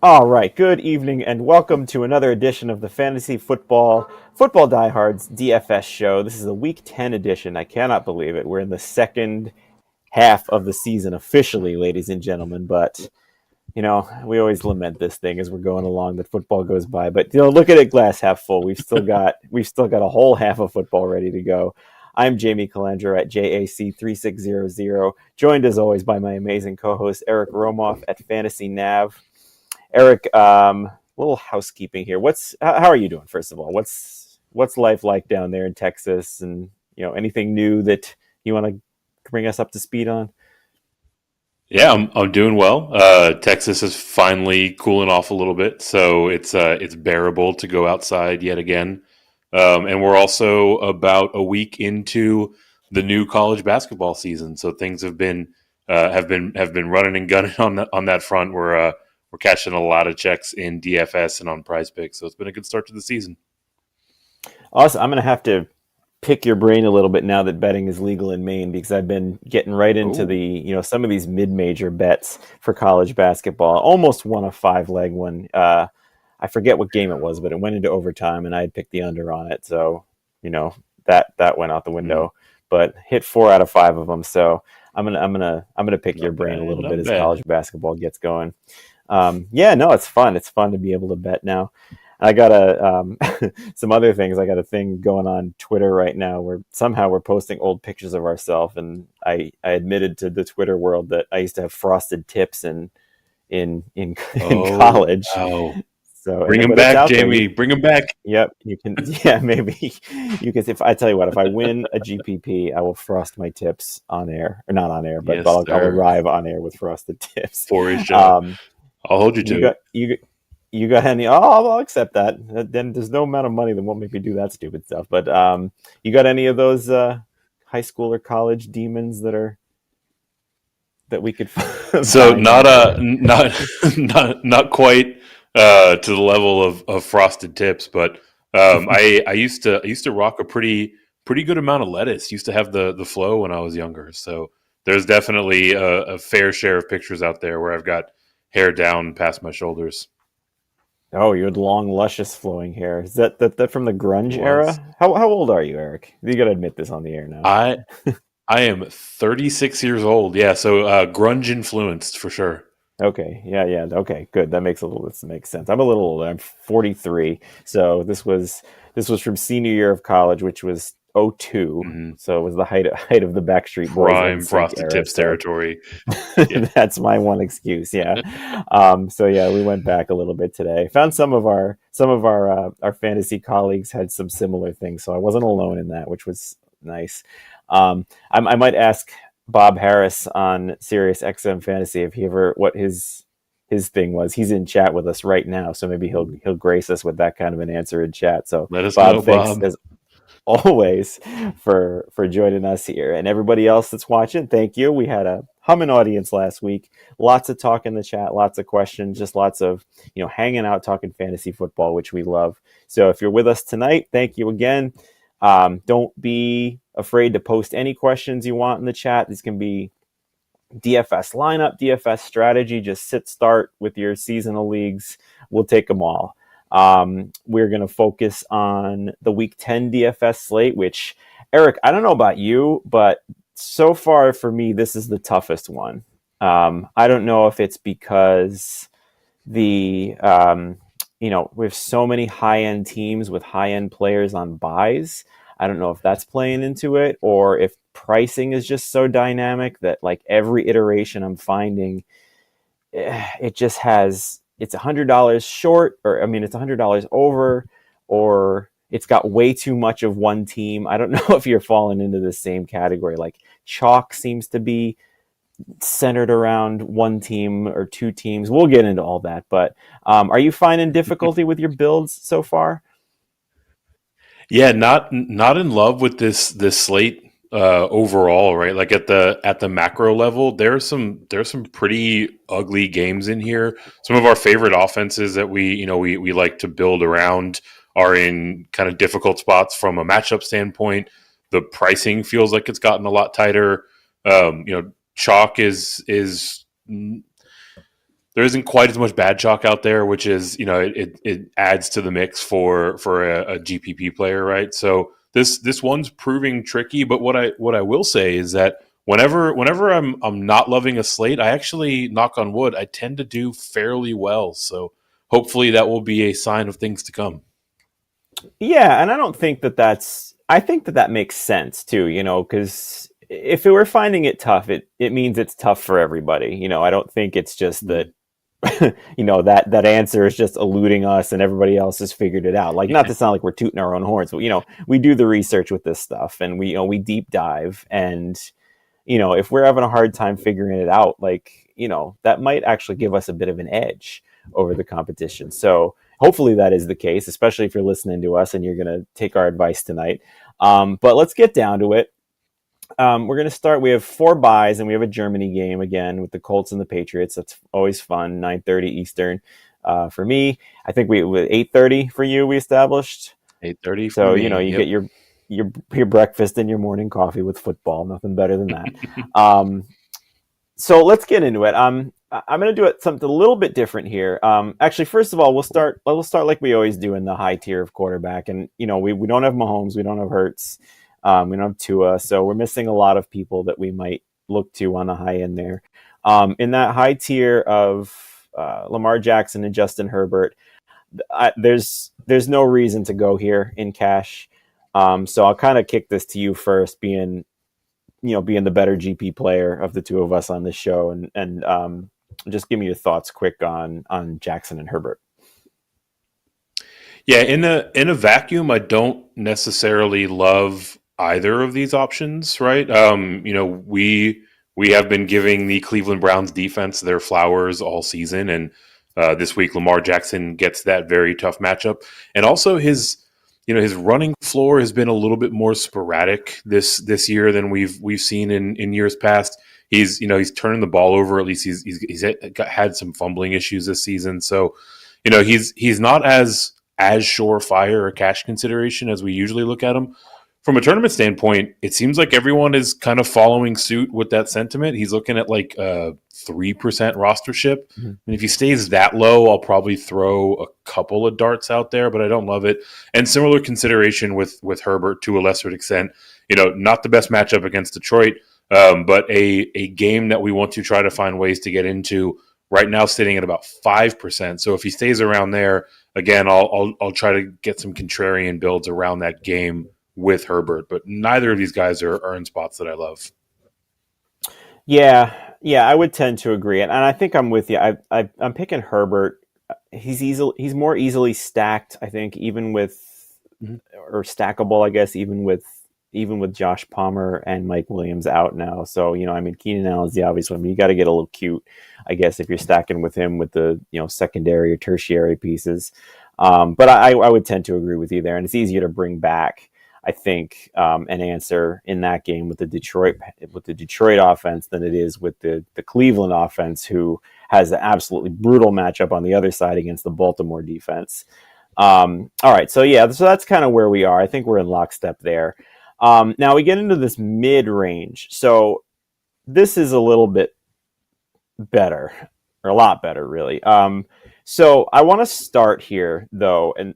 All right, good evening and welcome to another edition of the Fantasy Football Diehards DFS show. This is the Week 10 edition. I cannot believe it. We're in the second half of the season officially, ladies and gentlemen, but we always lament this thing as we're going along that football goes by. But look at it glass half full. We've still got a whole half of football ready to go. I'm Jamie Calando at JAC3600, joined as always by my amazing co-host Eric Romoff at Fantasy Nav. Eric, little housekeeping here. How are you doing? First of all, what's life like down there in Texas, and anything new that you want to bring us up to speed on? Yeah, I'm doing well. Texas is finally cooling off a little bit, so it's bearable to go outside yet again. And we're also about a week into the new college basketball season, so things have been running and gunning on that front. We're cashing a lot of checks in DFS and on Prize Picks, so it's been a good start to the season. Also, I'm going to have to pick your brain a little bit now that betting is legal in Maine, because I've been getting right into some of these mid-major bets for college basketball. Almost won a 5-leg one. I forget what game it was, but it went into overtime, and I had picked the under on it, so that went out the window. But hit 4 out of 5 of them, so I'm gonna pick your brain a little bit as college basketball gets going. It's fun. It's fun to be able to bet now. I got some other things. I got a thing going on Twitter right now where somehow we're posting old pictures of ourselves, and I admitted to the Twitter world that I used to have frosted tips in college. Wow. So bring them back, Jamie. Bring them back. Yep, you can. Yeah, maybe you can. If I tell you what, if I win a GPP, I will frost my tips on air, or not on air, but yes, I'll arrive on air with frosted tips for each other. I'll hold you to it. You got any? Oh, I'll accept that. Then there's no amount of money that won't make me do that stupid stuff. But you got any of those high school or college demons that we could? So not quite to the level of frosted tips, but I used to rock a pretty good amount of lettuce. Used to have the flow when I was younger. So there's definitely a fair share of pictures out there where I've got hair down past my shoulders. Oh, you had long, luscious, flowing hair. Is that from the grunge era? How old are you, Eric? You got to admit this on the air now. I am 36 years old. Yeah, so grunge influenced for sure. Okay, yeah. Okay, good. This makes sense. I'm a little older. I'm 43. So this was from senior year of college, which was 2002. Mm-hmm. So it was the height of the Backstreet Boys prime frosted tips territory. That's my one excuse. Yeah. So yeah, we went back a little bit today. Found some of our fantasy colleagues had some similar things, so I wasn't alone in that, which was nice. I might ask Bob Harris on Sirius XM Fantasy if he ever what his thing was. He's in chat with us right now, so maybe he'll grace us with that kind of an answer in chat. So let us know, thanks Bob. As always for joining us here, and everybody else that's watching, thank you. We had a humming audience last week. Lots of talk in the chat, lots of questions, just lots of hanging out, talking fantasy football, which we love. So if you're with us tonight, thank you again. Don't be afraid to post any questions you want in the chat. These can be DFS lineup, DFS strategy, just start with your seasonal leagues. We'll take them all. We're going to focus on the Week 10 DFS slate, which, Eric, I don't know about you, but so far for me, this is the toughest one. I don't know if it's because we have so many high-end teams with high-end players on buys. I don't know if that's playing into it, or if pricing is just so dynamic that like every iteration I'm finding, it just has, it's $100 short, it's $100 over, or it's got way too much of one team. I don't know if you're falling into the same category. Like chalk seems to be centered around one team or two teams. We'll get into all that, but are you finding difficulty with your builds so far? Yeah, not in love with this slate overall, right? Like at the macro level, there's some pretty ugly games in here. Some of our favorite offenses that we like to build around are in kind of difficult spots from a matchup standpoint. The pricing feels like it's gotten a lot tighter. Chalk is there isn't quite as much bad chalk out there, which is it adds to the mix for a GPP player, right? So this one's proving tricky. But what I will say is that whenever I'm not loving a slate, I actually, knock on wood, I tend to do fairly well. So hopefully that will be a sign of things to come. Yeah, and I don't think I think that makes sense too, because if we're finding it tough, it means it's tough for everybody. I don't think it's just that that answer is just eluding us and everybody else has figured it out. Like, not to sound like we're tooting our own horns, but we do the research with this stuff, and we deep dive, and if we're having a hard time figuring it out, like, that might actually give us a bit of an edge over the competition. So hopefully that is the case, especially if you're listening to us and you're going to take our advice tonight. But let's get down to it. We're going to start. We have 4 buys, and we have a Germany game again with the Colts and the Patriots. That's always fun. 9:30 Eastern for me. I think we 8:30 for you. We established 8:30 for so me. you Yep. get your breakfast and your morning coffee with football. Nothing better than that. So let's get into it. I'm going to do it something a little bit different here. Actually, first of all, we'll start like we always do in the high tier of quarterback. And we don't have Mahomes, we don't have Hurts, we don't have Tua, so we're missing a lot of people that we might look to on the high end there. In that high tier of Lamar Jackson and Justin Herbert, there's no reason to go here in cash. So I'll kind of kick this to you first, being the better GP player of the two of us on this show, and just give me your thoughts quick on Jackson and Herbert. Yeah, in a vacuum, I don't necessarily love either of these options, right? We have been giving the Cleveland Browns defense their flowers all season, and this week Lamar Jackson gets that very tough matchup, and also his running floor has been a little bit more sporadic this year than we've seen in years past. He's turning the ball over. At least he's had some fumbling issues this season, so he's not as surefire a cash consideration as we usually look at him. From a tournament standpoint, it seems like everyone is kind of following suit with that sentiment. He's looking at like 3% rostership. Mm-hmm. And if he stays that low, I'll probably throw a couple of darts out there, but I don't love it. And similar consideration with Herbert to a lesser extent. Not the best matchup against Detroit, but a game that we want to try to find ways to get into. Right now, sitting at about 5%. So if he stays around there, again, I'll try to get some contrarian builds around that game with Herbert. But neither of these guys are in spots that I love. Yeah, I would tend to agree, and I think I'm with you. I'm picking Herbert. He's more easily stacked, I think, even with or stackable, I guess, even with Josh Palmer and Mike Williams out now. So Keenan Allen's the obvious one, but you got to get a little cute, I guess, if you're stacking with him with the secondary or tertiary pieces. But I would tend to agree with you there, and it's easier to bring back, I think, an answer in that game with the Detroit offense than it is with the Cleveland offense, who has an absolutely brutal matchup on the other side against the Baltimore defense. All right, so that's kind of where we are. I think we're in lockstep there. Now we get into this mid range, so this is a little bit better, or a lot better, really. So I want to start here though, and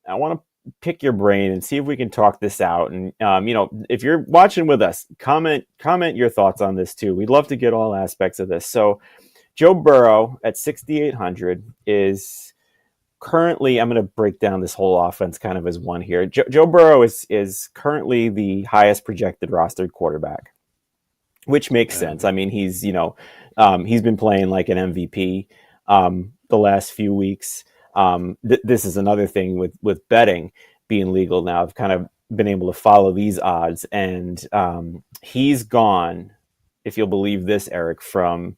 I want to pick your brain and see if we can talk this out. And if you're watching with us, comment your thoughts on this too. We'd love to get all aspects of this. So Joe Burrow at 6,800 is currently, I'm going to break down this whole offense kind of as one here. Joe Burrow is currently the highest projected rostered quarterback, which makes sense. I mean, he's been playing like an MVP the last few weeks. This is another thing with betting being legal now. I've kind of been able to follow these odds, and he's gone, if you'll believe this, Eric, from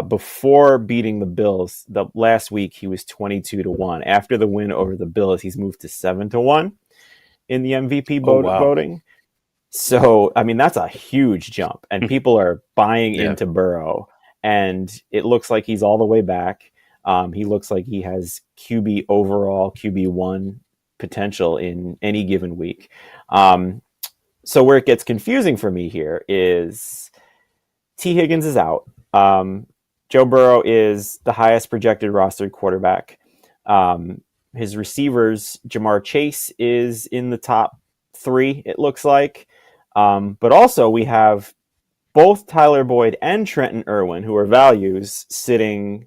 before beating the Bills, the last week he was 22-1. After the win over the Bills, he's moved to 7-1 in the MVP voting. So, I mean, that's a huge jump, and people are buying into Burrow, and it looks like he's all the way back. He looks like he has QB overall, QB1 potential in any given week. So where it gets confusing for me here is T. Higgins is out. Joe Burrow is the highest projected rostered quarterback. Um, his receivers, Jamar Chase is in the top 3, it looks like. But also we have both Tyler Boyd and Trenton Irwin, who are values, sitting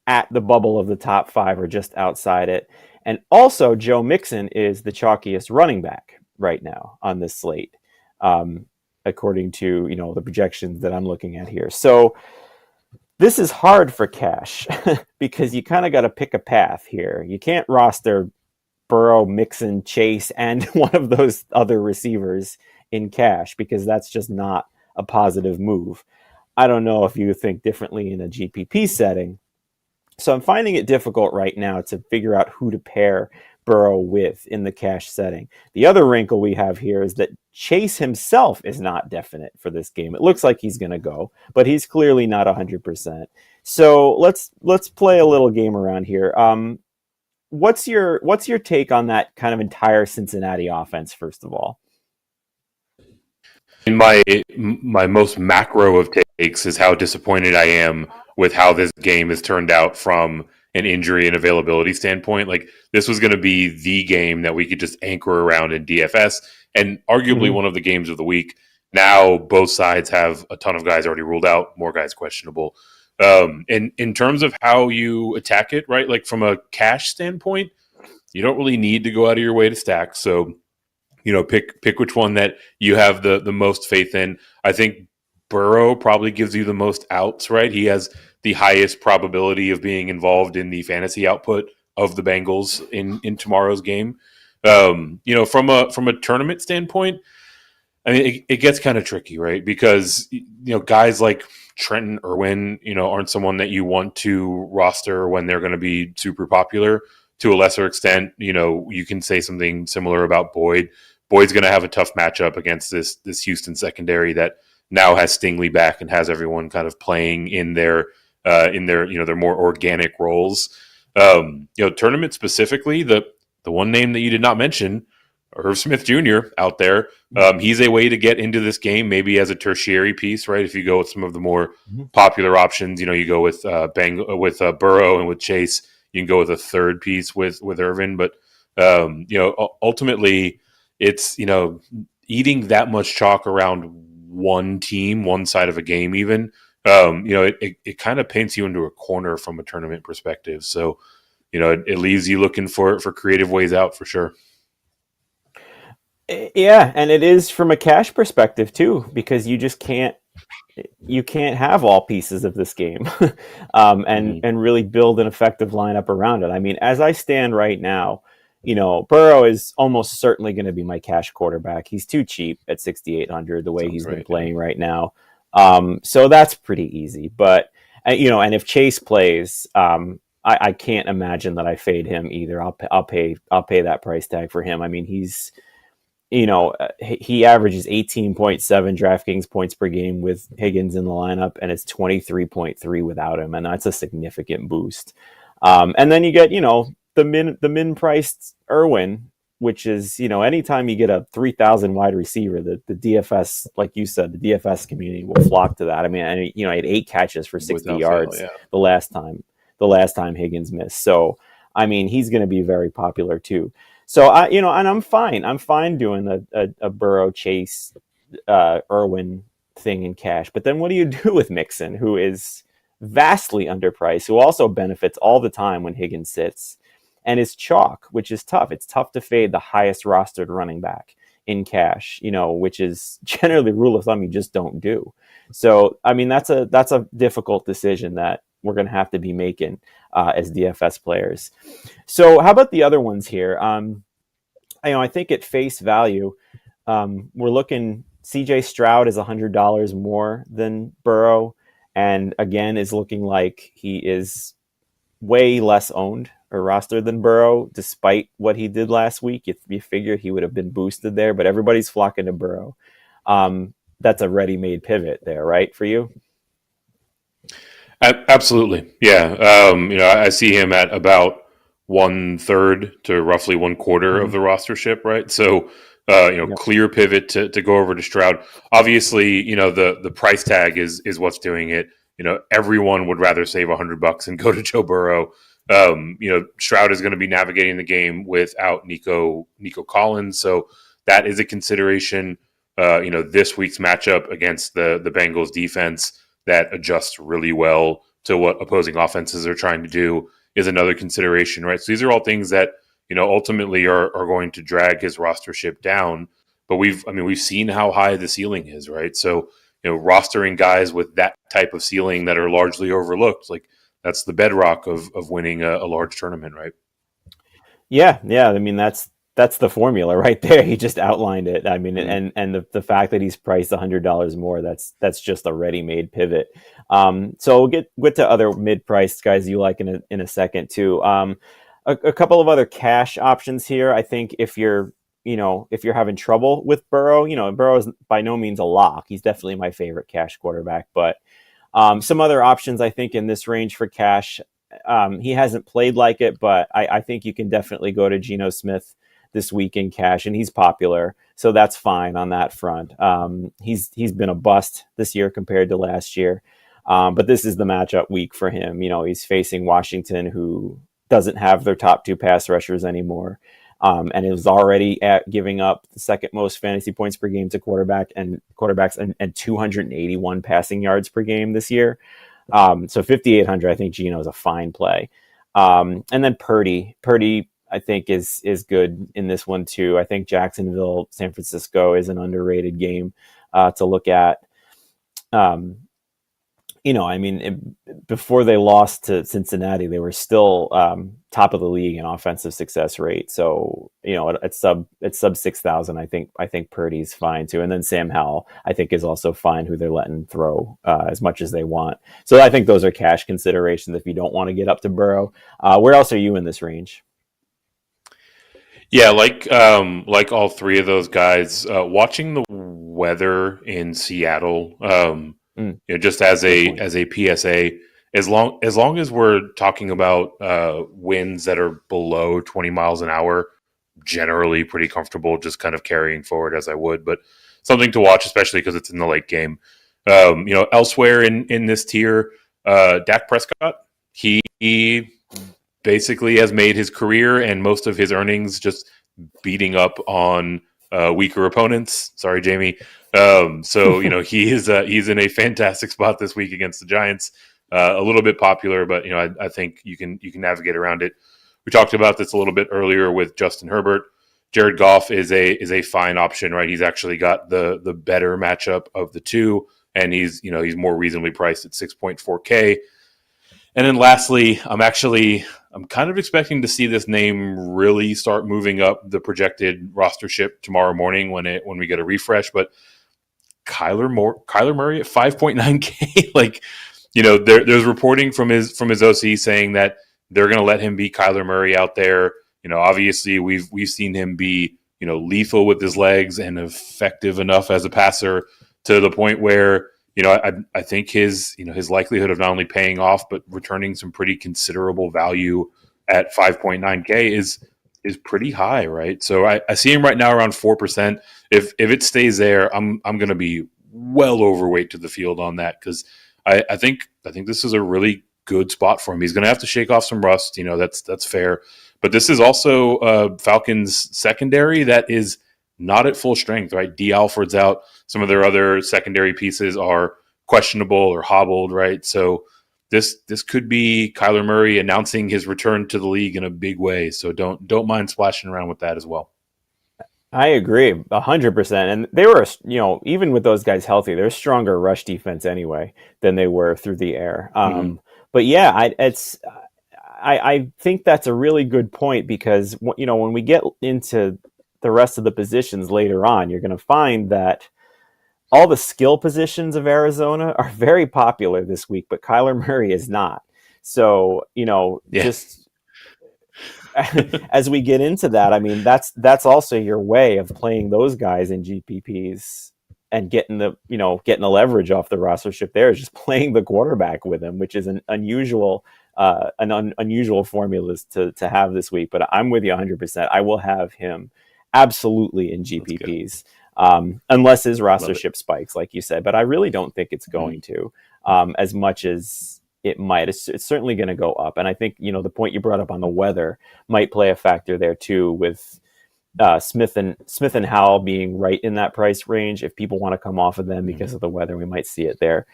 at the bubble of the top 5 or just outside it. And also Joe Mixon is the chalkiest running back right now on this slate, um, according to the projections that I'm looking at here. So this is hard for cash because you kind of got to pick a path here. You can't roster Burrow, Mixon, Chase, and one of those other receivers in cash because that's just not a positive move. I don't know if you think differently in a GPP setting. So I'm finding it difficult right now to figure out who to pair Burrow with in the cash setting. The other wrinkle we have here is that Chase himself is not definite for this game. It looks like he's going to go, but he's clearly not 100%. So let's play a little game around here. What's your take on that kind of entire Cincinnati offense, first of all? In my most macro of takes is how disappointed I am with how this game has turned out from an injury and availability standpoint. Like, this was going to be the game that we could just anchor around in DFS and arguably one of the games of the week. Now both sides have a ton of guys already ruled out, more guys questionable. And in terms of how you attack it, right? Like, from a cash standpoint, you don't really need to go out of your way to stack. So, pick which one that you have the most faith in. I think Burrow probably gives you the most outs, right? He has the highest probability of being involved in the fantasy output of the Bengals in tomorrow's game. From a tournament standpoint, I mean, it gets kind of tricky, right? Because guys like Trenton Irwin, aren't someone that you want to roster when they're going to be super popular. To a lesser extent, you can say something similar about Boyd. Boyd's going to have a tough matchup against this Houston secondary that now has Stingley back and has everyone kind of playing in their their more organic roles. Tournament specifically, the one name that you did not mention, Irv Smith Jr. out there. He's a way to get into this game, maybe as a tertiary piece, right? If you go with some of the more popular options, you go with Burrow and with Chase. You can go with a third piece with Irvin, but ultimately, it's eating that much chalk around one team, one side of a game, even. It kind of paints you into a corner from a tournament perspective. So, it leaves you looking for creative ways out for sure. Yeah, and it is from a cash perspective too, because you just can't have all pieces of this game and really build an effective lineup around it. I mean, as I stand right now, Burrow is almost certainly going to be my cash quarterback. He's too cheap at 6,800 the way he's been playing right now. So that's pretty easy. But and if Chase plays, I can't imagine that I fade him either. I'll pay that price tag for him. I mean, he's he averages 18.7 DraftKings points per game with Higgins in the lineup, and it's 23.3 without him, and that's a significant boost. And then you get the min priced Irwin, which is anytime you get a 3,000 wide receiver, the DFS, like you said, the DFS community will flock to that. I mean, he had 8 catches for 60 yards the last time Higgins missed. So I mean, he's going to be very popular too. So and I'm fine doing a Burrow, Chase, Irwin thing in cash. But then what do you do with Mixon, who is vastly underpriced, who also benefits all the time when Higgins sits, and is chalk, which is tough. It's tough to fade the highest rostered running back in cash, which is generally rule of thumb you just don't do. So I mean, that's a difficult decision that we're going to have to be making as DFS players. So how about the other ones here? I think at face value, we're looking, CJ Stroud is $100 more than Burrow, and again is looking like he is way less owned or rostered than Burrow, despite what he did last week. You figured he would have been boosted there, but everybody's flocking to Burrow. That's a ready-made pivot there, right, for you? Absolutely, yeah. I see him at about 1/3 to roughly 1/4 of the rostership, right? So, clear pivot to go over to Stroud. Obviously, the price tag is what's doing it. everyone would rather save $100 and go to Joe Burrow. Stroud is going to be navigating the game without Nico Collins, so that is a consideration. This week's matchup against the Bengals defense that adjusts really well to what opposing offenses are trying to do is another consideration, right? So these are all things that ultimately are going to drag his rostership down. But we've seen how high the ceiling is, right? So rostering guys with that type of ceiling that are largely overlooked, like that's the bedrock of winning a large tournament, right? Yeah. I mean, that's the formula right there. He just outlined it. I mean, Mm-hmm. and the fact that he's priced $100 more, that's just a ready-made pivot. So we'll get to other mid-priced guys you like in a second too. A couple of other cash options here. I think if you're having trouble with Burrow, Burrow is by no means a lock. He's definitely my favorite cash quarterback, but some other options I think in this range for cash. He hasn't played like it, but I think you can definitely go to Geno Smith this week in cash, and he's popular, so that's fine on that front. He's been a bust this year compared to last year, but this is the matchup week for him. He's facing Washington, who doesn't have their top two pass rushers anymore, and is already at giving up the second most fantasy points per game to quarterbacks and 281 passing yards per game this year. So 5,800, I think Geno is a fine play. And then Purdy, I think is good in this one too. I think Jacksonville, San Francisco is an underrated game to look at. Before they lost to Cincinnati, they were still top of the league in offensive success rate. So at sub 6,000, I think Purdy's fine too. And then Sam Howell, I think, is also fine, who they're letting throw as much as they want. So I think those are cash considerations if you don't want to get up to Burrow. Where else are you in this range? Yeah, like all three of those guys, watching the weather in Seattle, just as a PSA, as long as we're talking about winds that are below 20 miles an hour, generally pretty comfortable, just kind of carrying forward as I would, but something to watch, especially because it's in the late game. Elsewhere in this tier, Dak Prescott, he basically has made his career and most of his earnings just beating up on weaker opponents. Sorry, Jamie. So he's in a fantastic spot this week against the Giants. A little bit popular, but I think you can navigate around it. We talked about this a little bit earlier with Justin Herbert. Jared Goff is a fine option, right? He's actually got the better matchup of the two, and he's more reasonably priced at 6.4K. And then lastly, I'm kind of expecting to see this name really start moving up the projected rostership tomorrow morning when we get a refresh. But Kyler Murray at 5.9K, there's reporting from his OC saying that they're going to let him be Kyler Murray out there. Obviously we've seen him be lethal with his legs and effective enough as a passer to the point where I think his likelihood of not only paying off but returning some pretty considerable value at 5.9K is pretty high, right? So I see him right now around 4%. If it stays there, I'm going to be well overweight to the field on that because I think this is a really good spot for him. He's going to have to shake off some rust. That's fair, but this is also Falcons secondary that is not at full strength, right? D. Alford's out. Some of their other secondary pieces are questionable or hobbled, right? So this could be Kyler Murray announcing his return to the league in a big way. So don't mind splashing around with that as well. I agree 100%. And they were, even with those guys healthy, they're a stronger rush defense anyway than they were through the air. But yeah, I think that's a really good point because, when we get into the rest of the positions later on, you're going to find that all the skill positions of Arizona are very popular this week, but Kyler Murray is not. So, just as we get into that, I mean, that's also your way of playing those guys in GPPs and getting the leverage off the rostership there is just playing the quarterback with him, which is an unusual formula to have this week. But I'm with you 100%. I will have him absolutely in GPPs. Unless his rostership spikes, like you said, but I really don't think it's going to. as much as it might. It's certainly going to go up. And I think, the point you brought up on the weather might play a factor there too, with Smith and Howell being right in that price range. If people want to come off of them because of the weather, we might see it there.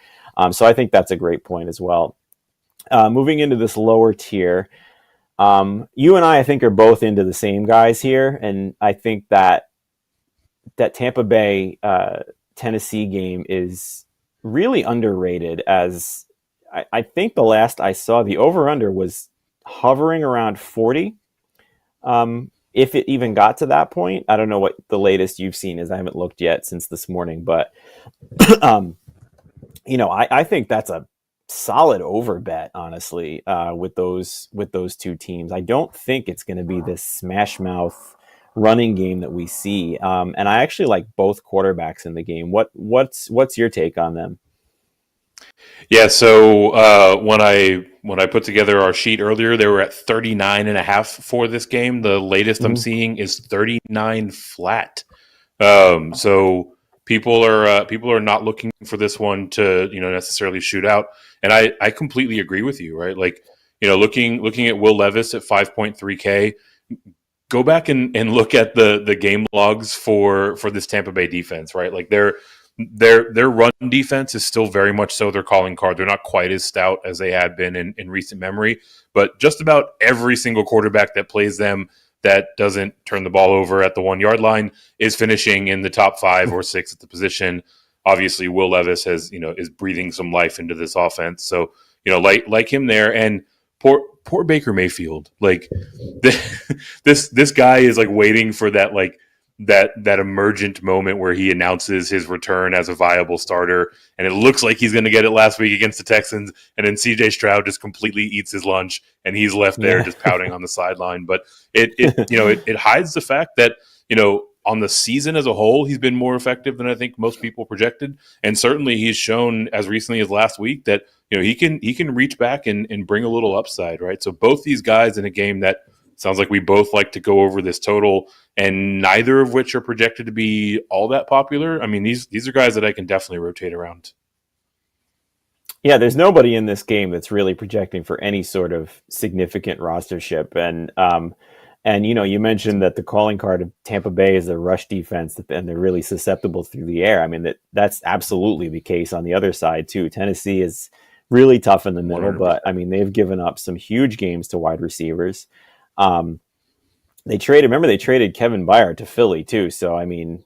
So I think that's a great point as well. Moving into this lower tier, you and I think, are both into the same guys here, and I think that Tampa Bay Tennessee game is really underrated. As I think the last I saw, the over/under was hovering around 40. If it even got to that point, I don't know what the latest you've seen is. I haven't looked yet since this morning, but I think that's a solid over bet, honestly, with those two teams. I don't think it's going to be this smash mouth running game that we see. And I actually like both quarterbacks in the game. What's your take on them? Yeah, so when I put together our sheet earlier, they were at 39.5 for this game. The latest I'm seeing is 39 flat. So people are not looking for this one to necessarily shoot out, and I completely agree with you, right? Like, looking at Will Levis at 5.3K, go back and look at the game logs for this Tampa Bay defense, right? Like their run defense is still very much so their calling card. They're not quite as stout as they had been in recent memory, but just about every single quarterback that plays them that doesn't turn the ball over at the 1 yard line is finishing in the top 5 or 6 at the position. Obviously, Will Levis is breathing some life into this offense. So, like him there, and poor Baker Mayfield. Like this guy is like waiting for that, like that emergent moment where he announces his return as a viable starter, and it looks like he's going to get it last week against the Texans, and then CJ Stroud just completely eats his lunch, and he's left there just pouting on the sideline. But it hides the fact that on the season as a whole, he's been more effective than I think most people projected, and certainly he's shown as recently as last week that he can reach back and bring a little upside, right? So both these guys in a game that sounds like we both like to go over this total, and neither of which are projected to be all that popular. I mean, these are guys that I can definitely rotate around. Yeah, there's nobody in this game that's really projecting for any sort of significant rostership. And you mentioned that the calling card of Tampa Bay is their rush defense, and they're really susceptible through the air. I mean, that's absolutely the case on the other side too. Tennessee is really tough in the middle, 100%. But I mean, they've given up some huge games to wide receivers. They traded Kevin Byard to Philly too. So, I mean,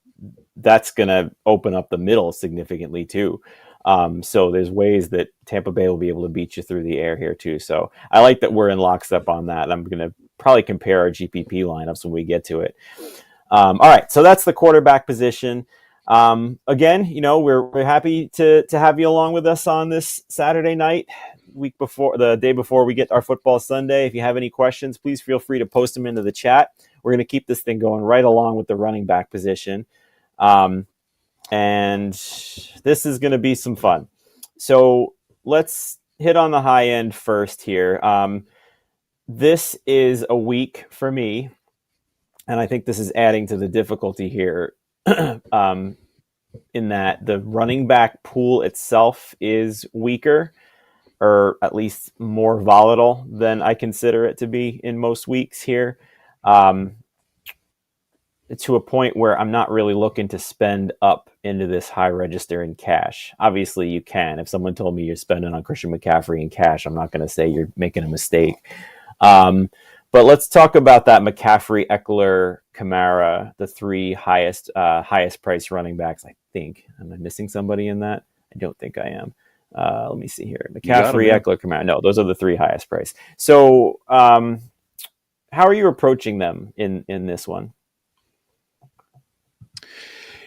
that's going to open up the middle significantly too. So there's ways that Tampa Bay will be able to beat you through the air here too. So I like that we're in lockstep on that. I'm going to probably compare our GPP lineups when we get to it. All right. So that's the quarterback position. Again, we're happy to have you along with us on this Saturday night, the day before we get our football Sunday. If you have any questions, please feel free to post them into the chat. We're going to keep this thing going right along with the running back position. And this is going to be some fun. So let's hit on the high end first here. This is a week for me, and I think this is adding to the difficulty here. In that the running back pool itself is weaker, or at least more volatile than I consider it to be in most weeks here, to a point where I'm not really looking to spend up into this high register in cash. Obviously, you can. If someone told me you're spending on Christian McCaffrey in cash, I'm not going to say you're making a mistake. But let's talk about that McCaffrey, Eckler, Kamara, the three highest price running backs, I think. Am I missing somebody in that? I don't think I am. Let me see here. McCaffrey, Eckler, Kamara. No, those are the three highest price. So how are you approaching them in this one?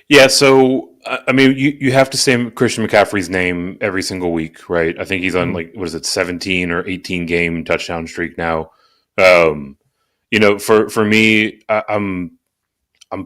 Yeah, so I mean, you have to say Christian McCaffrey's name every single week, right? I think he's on 17 or 18 game touchdown streak now. For me, I'm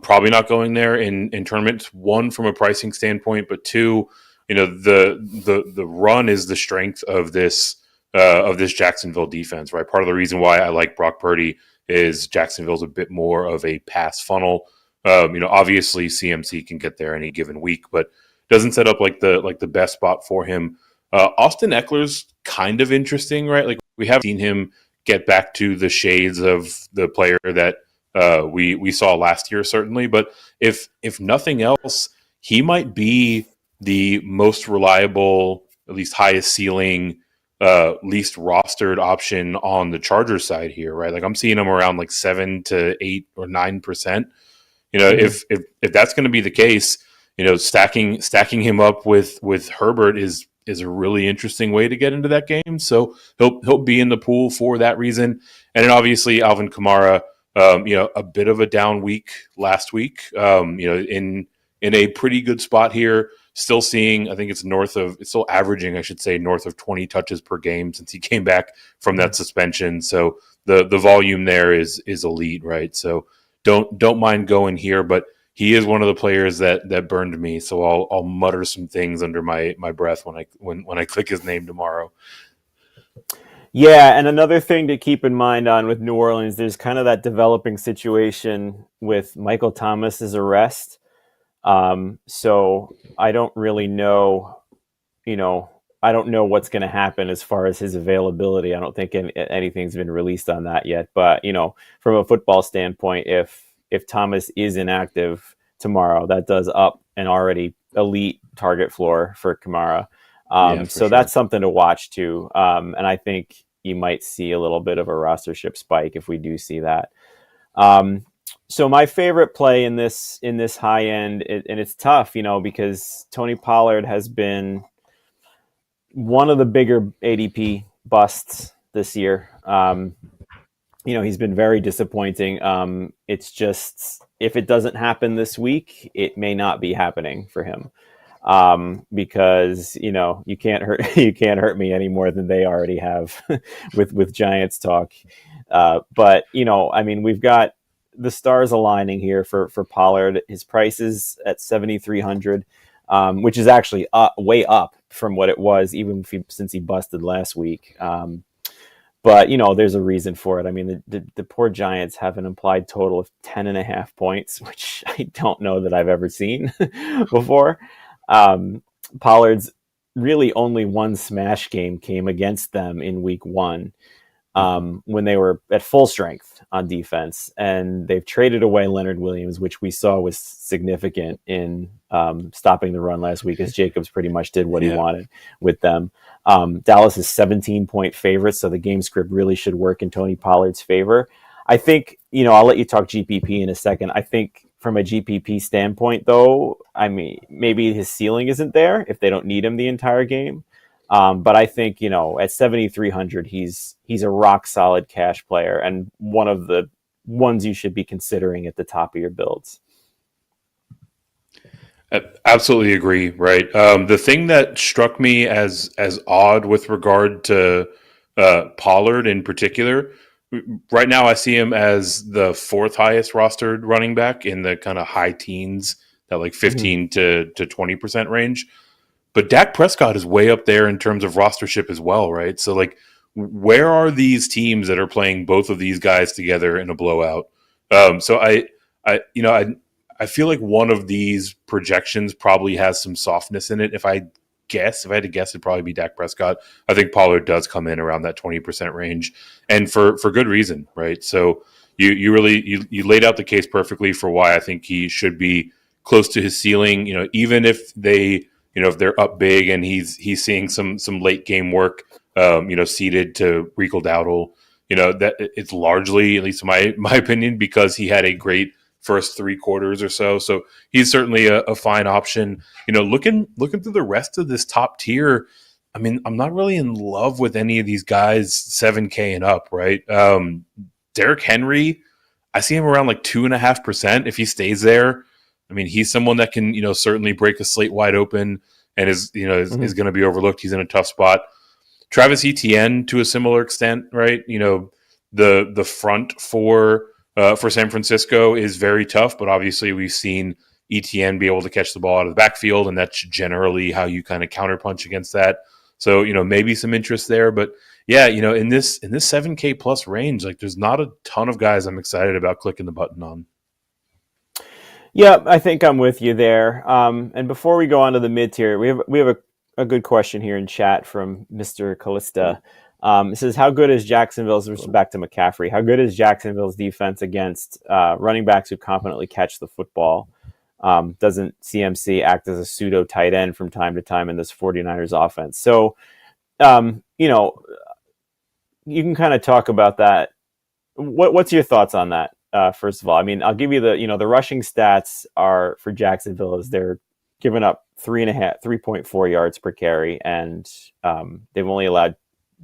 probably not going there in tournaments. One, from a pricing standpoint, but two, the run is the strength of this Jacksonville defense, right? Part of the reason why I like Brock Purdy is Jacksonville's a bit more of a pass funnel. Obviously CMC can get there any given week, but doesn't set up like the best spot for him. Austin Eckler's kind of interesting, right? Like we haven't seen him get back to the shades of the player that we saw last year, certainly. But if nothing else, he might be the most reliable, at least highest ceiling, least rostered option on the Chargers side here, right? Like I'm seeing him around like 7 to 8 or 9%. If that's going to be the case, stacking him up with Herbert is a really interesting way to get into that game. So he'll be in the pool for that reason. And then obviously Alvin Kamara, a bit of a down week last week, in a pretty good spot here. Still seeing, I think it's still averaging, I should say, north of 20 touches per game since he came back from that suspension. So the volume there is elite, right? So don't mind going here, but he is one of the players that burned me. So I'll mutter some things under my breath when I click his name tomorrow. Yeah, and another thing to keep in mind on with New Orleans, there's kind of that developing situation with Michael Thomas's arrest. So I don't really know, I don't know what's going to happen as far as his availability. I don't think anything's been released on that yet. But, from a football standpoint, if Thomas is inactive tomorrow, that does up an already elite target floor for Kamara. So sure. That's something to watch too. And I think you might see a little bit of a rostership spike if we do see that. So my favorite play in this high end, and it's tough, because Tony Pollard has been one of the bigger ADP busts this year. He's been very disappointing. It's just, if it doesn't happen this week, it may not be happening for him. Because you can't hurt me any more than they already have with Giants talk. But we've got the stars aligning here for Pollard. His price is at 7,300, which is actually way up from what it was even since he busted last week. But there's a reason for it. I mean, the poor Giants have an implied total of 10.5 points, which I don't know that I've ever seen before. Pollard's really only one smash game came against them in week 1, when they were at full strength on defense, and they've traded away Leonard Williams, which we saw was significant in stopping the run last week, as Jacobs pretty much did what he wanted with them. Dallas is 17-point favorites, so the game script really should work in Tony Pollard's favor. I think, I'll let you talk GPP in a second. I think from a GPP standpoint, though, maybe his ceiling isn't there if they don't need him the entire game. But I think, at 7,300, he's a rock solid cash player and one of the ones you should be considering at the top of your builds. I absolutely agree. Right. The thing that struck me as odd with regard to Pollard in particular, right now I see him as the 4th highest rostered running back in the kind of high teens, that like 15 to 20% range. But Dak Prescott is way up there in terms of rostership as well, right? So, like, where are these teams that are playing both of these guys together in a blowout? So I feel like one of these projections probably has some softness in it. If I had to guess, it'd probably be Dak Prescott. I think Pollard does come in around that 20% range, and for good reason, right? So you really laid out the case perfectly for why I think he should be close to his ceiling. Even if if they're up big and he's seeing some late game work, ceded to Regal Dowdle, that it's largely, at least in my opinion, because he had a great first 3 quarters or so. So he's certainly a fine option. Looking through the rest of this top tier, I'm not really in love with any of these guys 7K and up, right? Derrick Henry, I see him around like 2.5% if he stays there. He's someone that can, certainly break a slate wide open and is going to be overlooked. He's in a tough spot. Travis Etienne to a similar extent, right? The front for San Francisco is very tough, but obviously we've seen Etienne be able to catch the ball out of the backfield, and that's generally how you kind of counterpunch against that. So, maybe some interest there, but yeah, in this 7K plus range, like there's not a ton of guys I'm excited about clicking the button on. Yeah, I think I'm with you there. And before we go on to the mid tier, we have a good question here in chat from Mr. Callista. It says, how good is Jacksonville's, back to McCaffrey, how good is Jacksonville's defense against running backs who competently catch the football? Doesn't CMC act as a pseudo tight end from time to time in this 49ers offense? So, you can kind of talk about that. What's your thoughts on that? First of all, I mean, I'll give you the rushing stats are for Jacksonville is they're giving up 3.4 yards per carry, and they've only allowed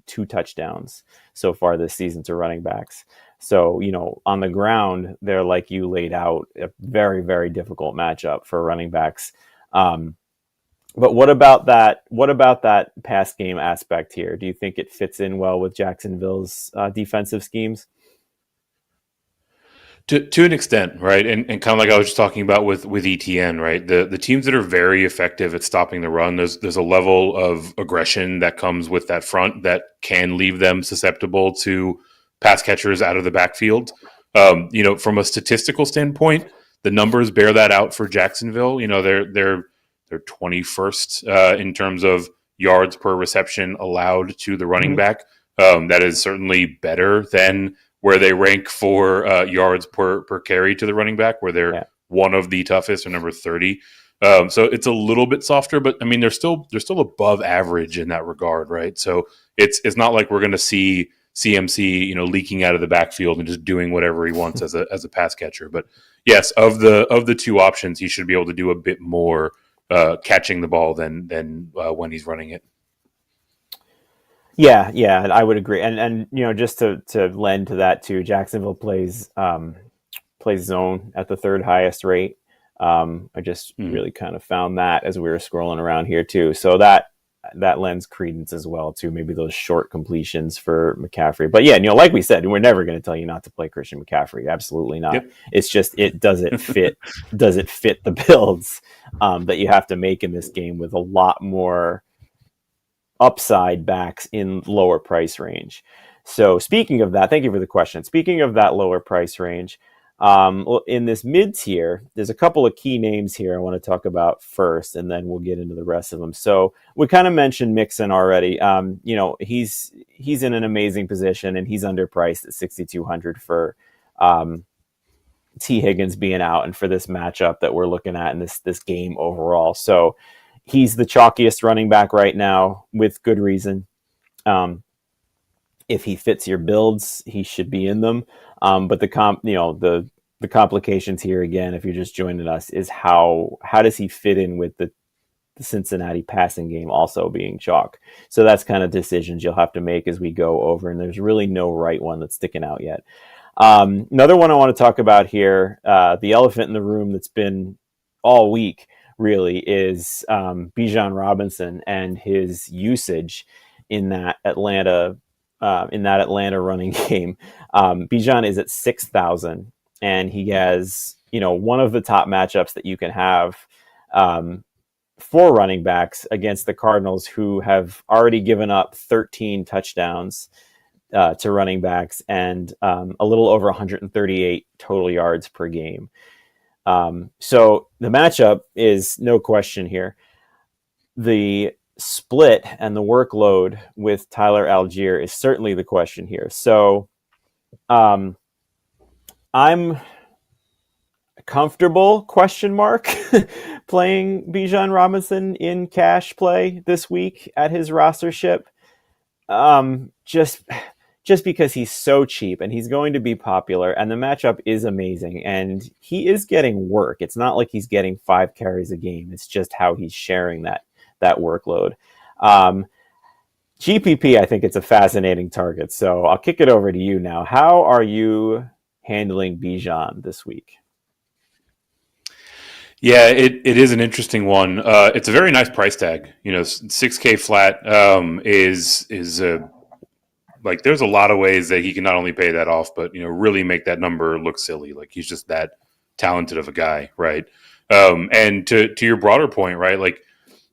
2 touchdowns so far this season to running backs. So, on the ground, they're like you laid out, a very, very difficult matchup for running backs. But what about that? What about that pass game aspect here? Do you think it fits in well with Jacksonville's defensive schemes? To an extent, right? And kind of like I was just talking about with ETN, right? The teams that are very effective at stopping the run, there's a level of aggression that comes with that front that can leave them susceptible to pass catchers out of the backfield. From a statistical standpoint, the numbers bear that out for Jacksonville. They're 21st in terms of yards per reception allowed to the running back. That is certainly better than where they rank for yards per carry to the running back, where they're one of the toughest, or number 30. So it's a little bit softer, but I mean they're still above average in that regard, right? So it's not like we're going to see CMC leaking out of the backfield and just doing whatever he wants as a pass catcher. But yes, of the 2 options, he should be able to do a bit more catching the ball than when he's running it. Yeah, I would agree. And just to lend to that too, Jacksonville plays zone at the 3rd highest rate. I just really kind of found that as we were scrolling around here too. So that lends credence as well to maybe those short completions for McCaffrey. But yeah, like we said, we're never going to tell you not to play Christian McCaffrey. Absolutely not. Yep. It's just does it fit the builds that you have to make in this game with a lot more upside backs in lower price range. So speaking of that, thank you for the question. Speaking of that lower price range, in this mid tier, there's a couple of key names here I want to talk about first, and then we'll get into the rest of them. So we kind of mentioned Mixon already. He's in an amazing position, and he's underpriced at 6,200 for T. Higgins being out, and for this matchup that we're looking at in this game overall. So he's the chalkiest running back right now, with good reason. If he fits your builds, he should be in them. But the complications here, again, if you're just joining us, is how does he fit in with the Cincinnati passing game also being chalk? So that's kind of decisions you'll have to make as we go over, and there's really no right one that's sticking out yet. Another one I want to talk about here, the elephant in the room that's been all week, really, is Bijan Robinson and his usage in that Atlanta running game. Bijan is at 6,000, and he has one of the top matchups that you can have for running backs against the Cardinals, who have already given up 13 touchdowns to running backs and a little over 138 total yards per game. So the matchup is no question here. The split and the workload with Tyler Algier is certainly the question here. So I'm comfortable playing Bijan Robinson in cash play this week at his rostership. Just because he's so cheap and he's going to be popular, and the matchup is amazing, and he is getting work. It's not like he's getting 5 carries a game. It's just how he's sharing that workload. GPP, I think it's a fascinating target. So I'll kick it over to you now. How are you handling Bijan this week? Yeah, it is an interesting one. It's a very nice price tag. $6K flat is like, there's a lot of ways that he can not only pay that off, but really make that number look silly. Like, he's just that talented of a guy, right? And to your broader point, right? Like,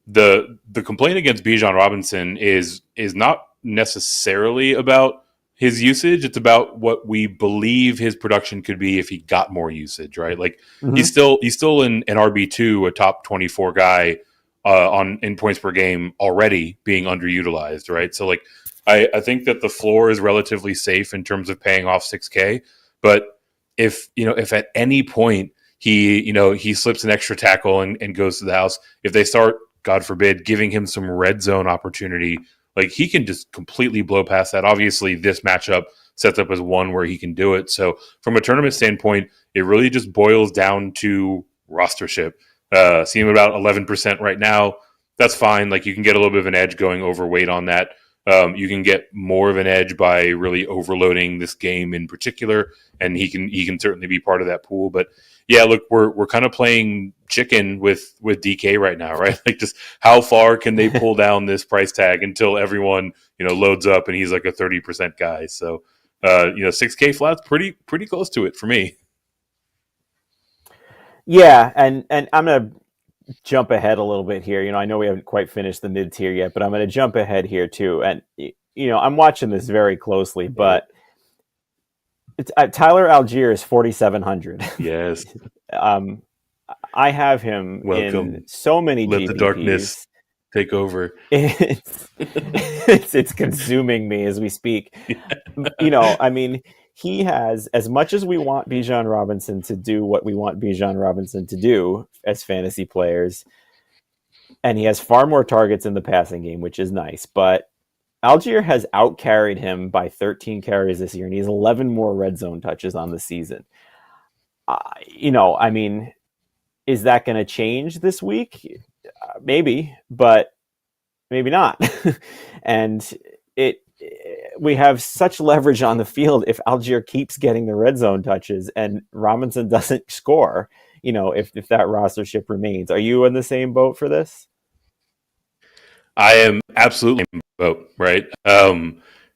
the complaint against Bijan Robinson is not necessarily about his usage. It's about what we believe his production could be if he got more usage, right? Like, he's still in an RB2, a top 24 guy on in points per game already being underutilized, right? So like I think that the floor is relatively safe in terms of paying off 6K, but if at any point he slips an extra tackle and goes to the house, if they start, God forbid, giving him some red zone opportunity, like he can just completely blow past that. Obviously, this matchup sets up as one where he can do it. So from a tournament standpoint, it really just boils down to rostership. See him about 11% right now. That's fine. Like you can get a little bit of an edge going overweight on that. You can get more of an edge by really overloading this game in particular, and he can certainly be part of that pool. But yeah, look, we're kind of playing chicken with DK right now, right? Like just how far can they pull down this price tag until everyone loads up and he's like a 30% guy. So 6K flat's pretty close to it for me. Yeah, and I'm gonna jump ahead a little bit here. I know we haven't quite finished the mid tier yet, but I'm going to jump ahead here too. And I'm watching this very closely, but Tyler Algier is 4,700. Yes. I have him in so many Let GPPs. the darkness take over. It's consuming me as we speak. I mean, he has, as much as we want Bijan Robinson to do what we want Bijan Robinson to do as fantasy players, and he has far more targets in the passing game, which is nice, but Algier has outcarried him by 13 carries this year, and he has 11 more red zone touches on the season. I mean, is that going to change this week? Maybe, but maybe not. And we have such leverage on the field if Algier keeps getting the red zone touches and Robinson doesn't score, if that rostership remains. Are you in the same boat for this? I am absolutely in the boat, right?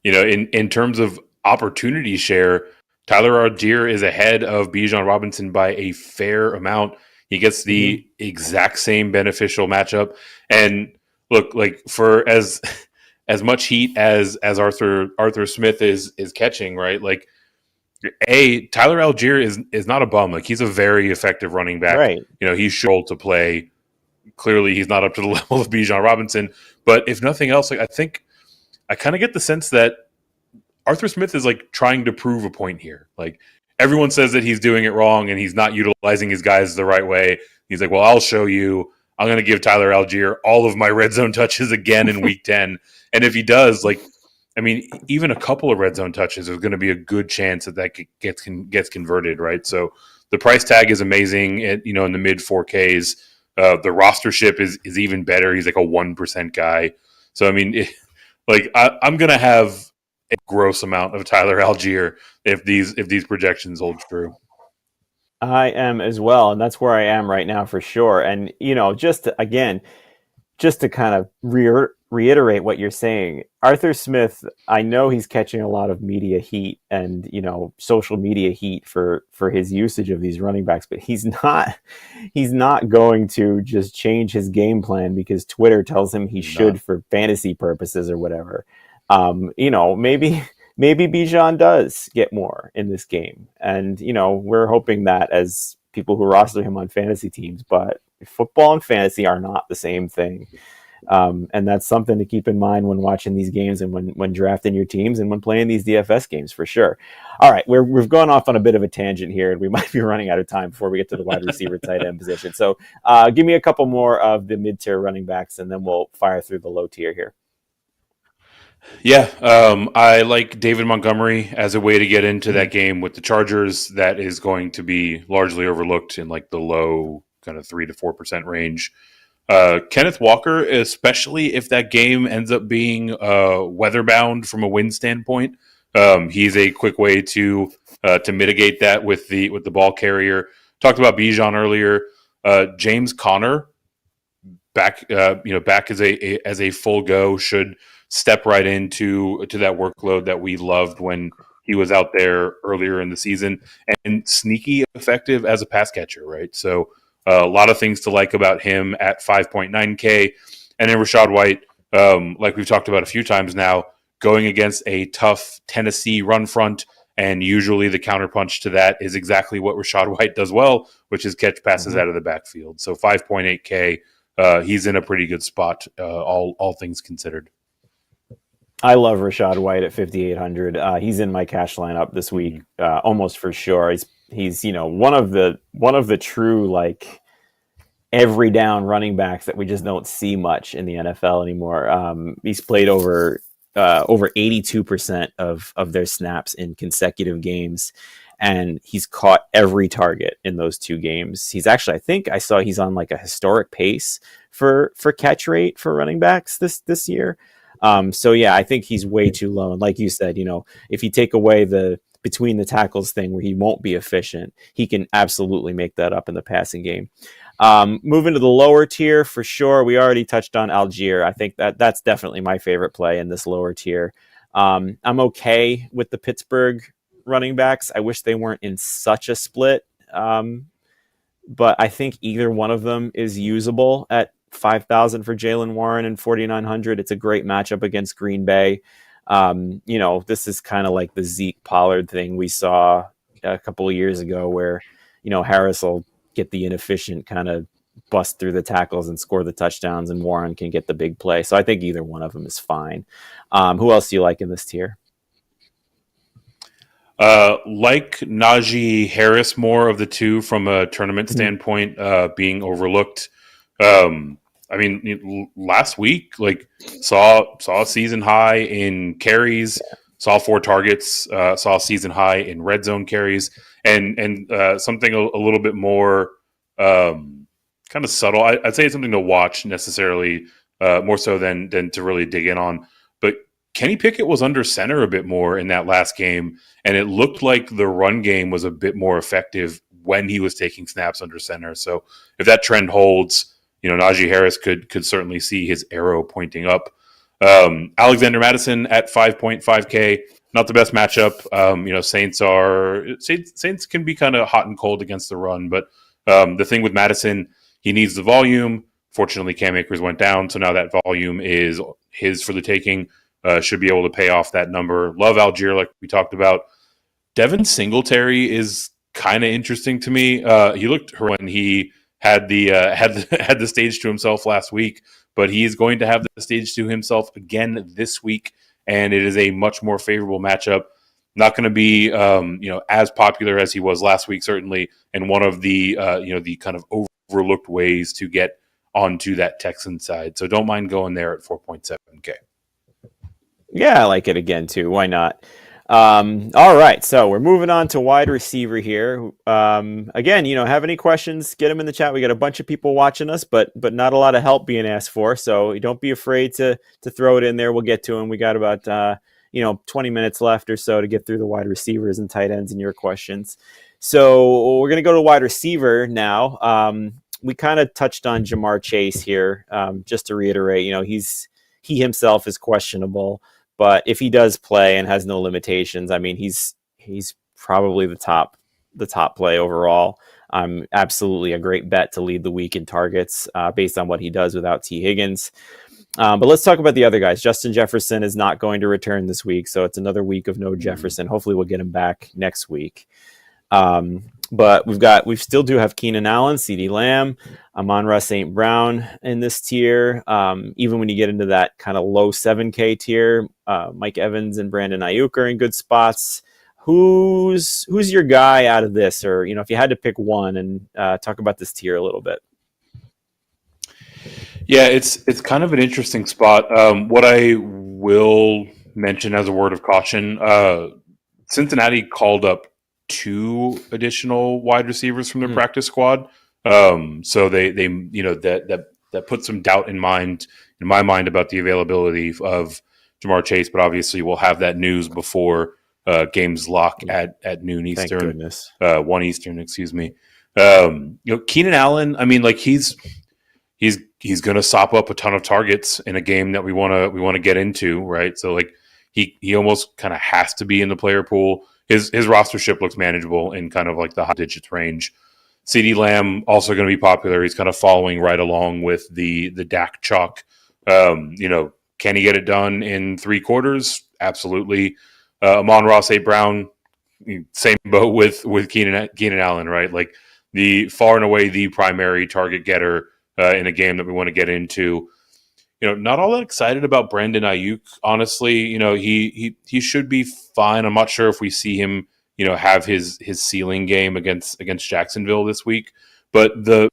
In terms of opportunity share, Tyler Algier is ahead of Bijan Robinson by a fair amount. He gets the exact same beneficial matchup. And look, like for as much heat as Arthur Smith is catching, right? Like Tyler Algier is not a bum. Like he's a very effective running back. Right. He's sure to play. Clearly he's not up to the level of Bijan Robinson, but if nothing else, like I think I kind of get the sense that Arthur Smith is like trying to prove a point here. Like everyone says that he's doing it wrong and he's not utilizing his guys the right way. He's like, well, I'll show you. I'm going to give Tyler Algier all of my red zone touches again in week 10. And if he does, like, I mean, even a couple of red zone touches, there's going to be a good chance that gets converted, right? So the price tag is amazing in the mid 4Ks. The rostership is even better. He's like a 1% guy. So, I mean, I'm going to have a gross amount of Tyler Algier if these projections hold true. I am as well, and that's where I am right now for sure. And just to kind of reiterate what you're saying, Arthur Smith, I know he's catching a lot of media heat and social media heat for his usage of these running backs, but he's not going to just change his game plan because Twitter tells him he should for fantasy purposes or whatever. Maybe Bijan does get more in this game. And, we're hoping that as people who roster him on fantasy teams, but football and fantasy are not the same thing. And that's something to keep in mind when watching these games and when drafting your teams and when playing these DFS games for sure. All right, we've gone off on a bit of a tangent here, and we might be running out of time before we get to the wide receiver tight end position. So give me a couple more of the mid-tier running backs, and then we'll fire through the low tier here. Yeah, I like David Montgomery as a way to get into that game with the Chargers. That is going to be largely overlooked in like the low kind of 3 to 4% range. Kenneth Walker, especially if that game ends up being weather-bound from a wind standpoint, he's a quick way to mitigate that with the ball carrier. Talked about Bijan earlier. James Conner back as a full go should step right into that workload that we loved when he was out there earlier in the season, and sneaky effective as a pass catcher, right? So a lot of things to like about him at 5.9K. And then Rachaad White, like we've talked about a few times now, going against a tough Tennessee run front, and usually the counterpunch to that is exactly what Rachaad White does well, which is catch passes out of the backfield. So 5.8K, he's in a pretty good spot, all things considered. I love Rashad White at 5,800. He's in my cash lineup this week, almost for sure. He's one of the true like every down running backs that we just don't see much in the NFL anymore. He's played over 82% of their snaps in consecutive games, and he's caught every target in those 2 games. He's actually, I think I saw he's on like a historic pace for catch rate for running backs this year. So yeah, I think he's way too low. And like you said, if you take away the between the tackles thing where he won't be efficient, he can absolutely make that up in the passing game. Moving to the lower tier for sure. We already touched on Algier. I think that's definitely my favorite play in this lower tier. I'm okay with the Pittsburgh running backs. I wish they weren't in such a split. But I think either one of them is usable at 5,000 for Jaylen Warren and 4,900. It's a great matchup against Green Bay. This is kind of like the Zeke Pollard thing we saw a couple of years ago where, Harris will get the inefficient kind of bust through the tackles and score the touchdowns, and Warren can get the big play. So I think either one of them is fine. Who else do you like in this tier? Like Najee Harris, more of the two from a tournament standpoint, being overlooked. Last week, saw a season high in carries, saw 4 targets, saw a season high in red zone carries, and something a little bit more kind of subtle. I'd say it's something to watch necessarily, more so than to really dig in on. But Kenny Pickett was under center a bit more in that last game, and it looked like the run game was a bit more effective when he was taking snaps under center. So if that trend holds, Najee Harris could certainly see his arrow pointing up. Alexander Mattison at 5.5K, not the best matchup. Saints can be kind of hot and cold against the run, but the thing with Mattison, he needs the volume. Fortunately, Cam Akers went down, so now that volume is his for the taking. Should be able to pay off that number. Love Algier, like we talked about. Devin Singletary is kind of interesting to me. He looked when he had the stage to himself last week, but he is going to have the stage to himself again this week, and it is a much more favorable matchup. Not going to be as popular as he was last week, certainly, and one of the the kind of overlooked ways to get onto that Texan side. So don't mind going there at 4.7K. Yeah, I like it again too. Why not? All right, so we're moving on to wide receiver here. Again, have any questions, get them in the chat. We got a bunch of people watching us, but not a lot of help being asked for. So don't be afraid to throw it in there. We'll get to them. We got about 20 minutes left or so to get through the wide receivers and tight ends and your questions. So we're going to go to wide receiver now. We kind of touched on Jamar Chase here. Just to reiterate, he himself is questionable. But if he does play and has no limitations, I mean, he's probably the top play overall. Absolutely a great bet to lead the week in targets based on what he does without T. Higgins. But let's talk about the other guys. Justin Jefferson is not going to return this week, so it's another week of no Jefferson. Hopefully we'll get him back next week. But we still do have Keenan Allen, CeeDee Lamb, Amon-Ra St. Brown in this tier. Even when you get into that kind of low 7K tier, Mike Evans and Brandon Ayuk are in good spots. Who's your guy out of this? Or, if you had to pick one and talk about this tier a little bit. Yeah, it's kind of an interesting spot. What I will mention as a word of caution, Cincinnati called up 2 additional wide receivers from their practice squad. So they that put some doubt in my mind about the availability of Jamar Chase, but obviously we'll have that news before games lock at noon Eastern. Thank goodness. 1 Eastern, excuse me. Keenan Allen, I mean, he's going to sop up a ton of targets in a game that we want to get into, right? So he almost kind of has to be in the player pool. His rostership looks manageable in kind of like the high digits range. CeeDee Lamb also going to be popular. He's kind of following right along with the Dak chalk. Can he get it done in 3 quarters? Absolutely. Amon-Ra St. Brown, same boat with Keenan Allen, right? The far and away the primary target getter in a game that we want to get into. Not all that excited about Brandon Ayuk. Honestly, he should be fine. I'm not sure if we see him, have his ceiling game against Jacksonville this week. But the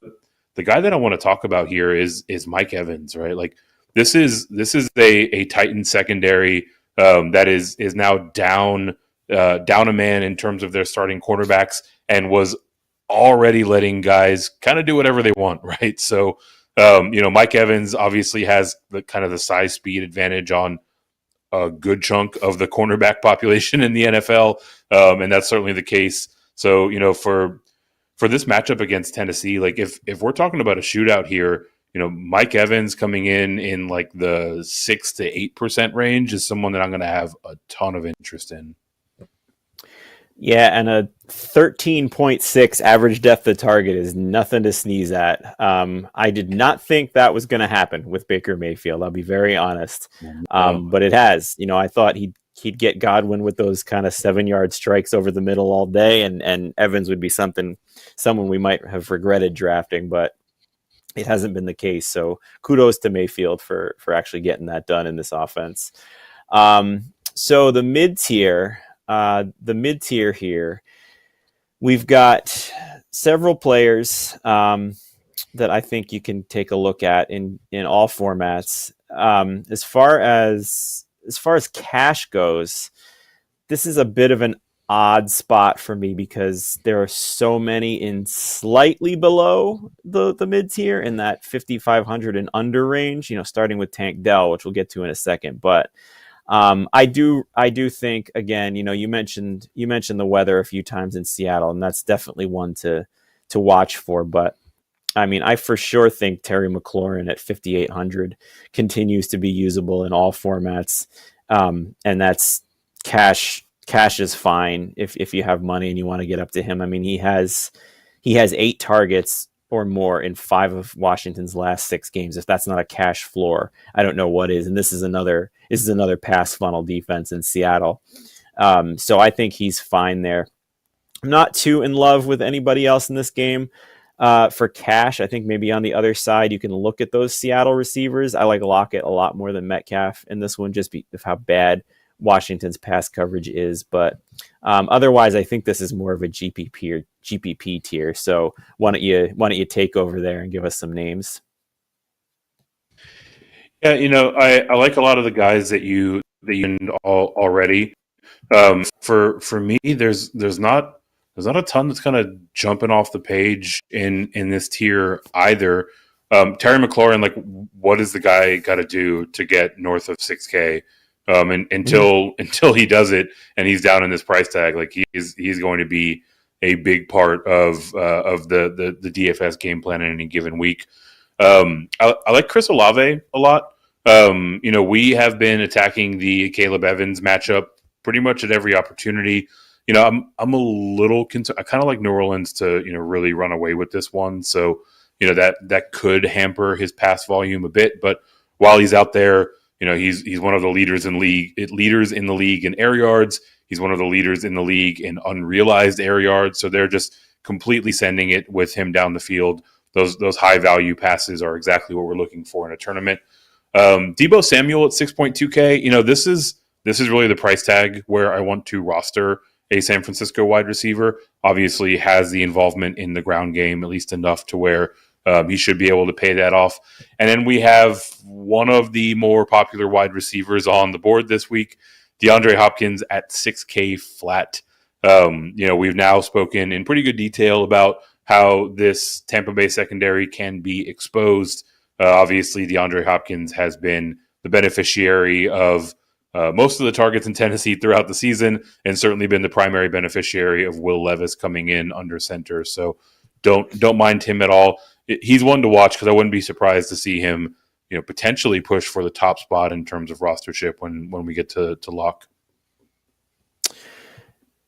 guy that I want to talk about here is Mike Evans, right? Like this is a Titan secondary that is now down a man in terms of their starting quarterbacks, and was already letting guys kind of do whatever they want, right? So Mike Evans obviously has the size speed advantage on a good chunk of the cornerback population in the NFL, and that's certainly the case. So for this matchup against Tennessee, like if we're talking about a shootout here, Mike Evans coming in like the 6 to 8% range is someone that I'm going to have a ton of interest in. Yeah, and a 13.6 average depth of target is nothing to sneeze at. I did not think that was going to happen with Baker Mayfield. I'll be very honest, but it has. I thought he'd get Godwin with those kind of 7-yard strikes over the middle all day, and Evans would be someone we might have regretted drafting, but it hasn't been the case. So kudos to Mayfield for actually getting that done in this offense. So the mid tier here, we've got several players that I think you can take a look at in all formats. As far as cash goes, this is a bit of an odd spot for me because there are so many in slightly below the mid tier in that 5,500 and under range, starting with Tank Dell, which we'll get to in a second. But I do think, again, you mentioned the weather a few times in Seattle, and that's definitely one to watch for. But I mean, I for sure think Terry McLaurin at 5,800 continues to be usable in all formats, and that's cash. Cash is fine if you have money and you want to get up to him. I mean, he has 8 targets or more in 5 of Washington's last 6 games. If that's not a cash floor, I don't know what is. And this is another pass funnel defense in Seattle. So I think he's fine there. I'm not too in love with anybody else in this game. For cash, I think maybe on the other side, you can look at those Seattle receivers. I like Lockett a lot more than Metcalf in this one, just because of how bad Washington's pass coverage is. But otherwise, I think this is more of a GPP tier. So why don't you take over there and give us some names? Yeah, I like a lot of the guys that you named already. For me, there's not a ton that's kind of jumping off the page in this tier either. Terry McLaurin, like, what does the guy got to do to get north of 6K? And until he does it, and he's down in this price tag, like he's going to be a big part of the DFS game plan in any given week. I like Chris Olave a lot. We have been attacking the Caleb Evans matchup pretty much at every opportunity. I'm a little concerned. I kind of like New Orleans to really run away with this one, so that could hamper his pass volume a bit. But while he's out there, he's one of the leaders in the league in air yards. He's one of the leaders in the league in unrealized air yards. So they're just completely sending it with him down the field. Those high value passes are exactly what we're looking for in a tournament. Deebo Samuel at 6.2K. This is really the price tag where I want to roster a San Francisco wide receiver. Obviously has the involvement in the ground game, at least enough to where he should be able to pay that off. And then we have one of the more popular wide receivers on the board this week, DeAndre Hopkins at 6K flat. We've now spoken in pretty good detail about how this Tampa Bay secondary can be exposed. Obviously, DeAndre Hopkins has been the beneficiary of most of the targets in Tennessee throughout the season, and certainly been the primary beneficiary of Will Levis coming in under center. So don't mind him at all. He's one to watch because I wouldn't be surprised to see him, potentially push for the top spot in terms of rostership when we get to lock.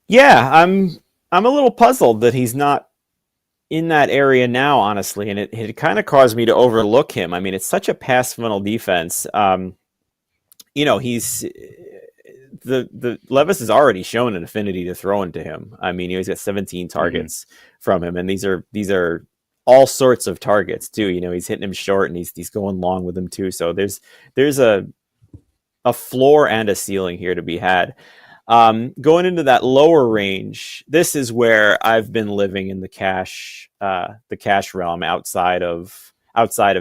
Yeah, I'm a little puzzled that he's not in that area now, honestly, and it kind of caused me to overlook him. I mean, it's such a pass funnel defense. He's the Levis has already shown an affinity to throw into him. I mean, he's got 17 targets from him, and these are all sorts of targets too. He's hitting him short and he's going long with him too. So there's a floor and a ceiling here to be had. Going into that lower range, this is where I've been living in the cash realm outside of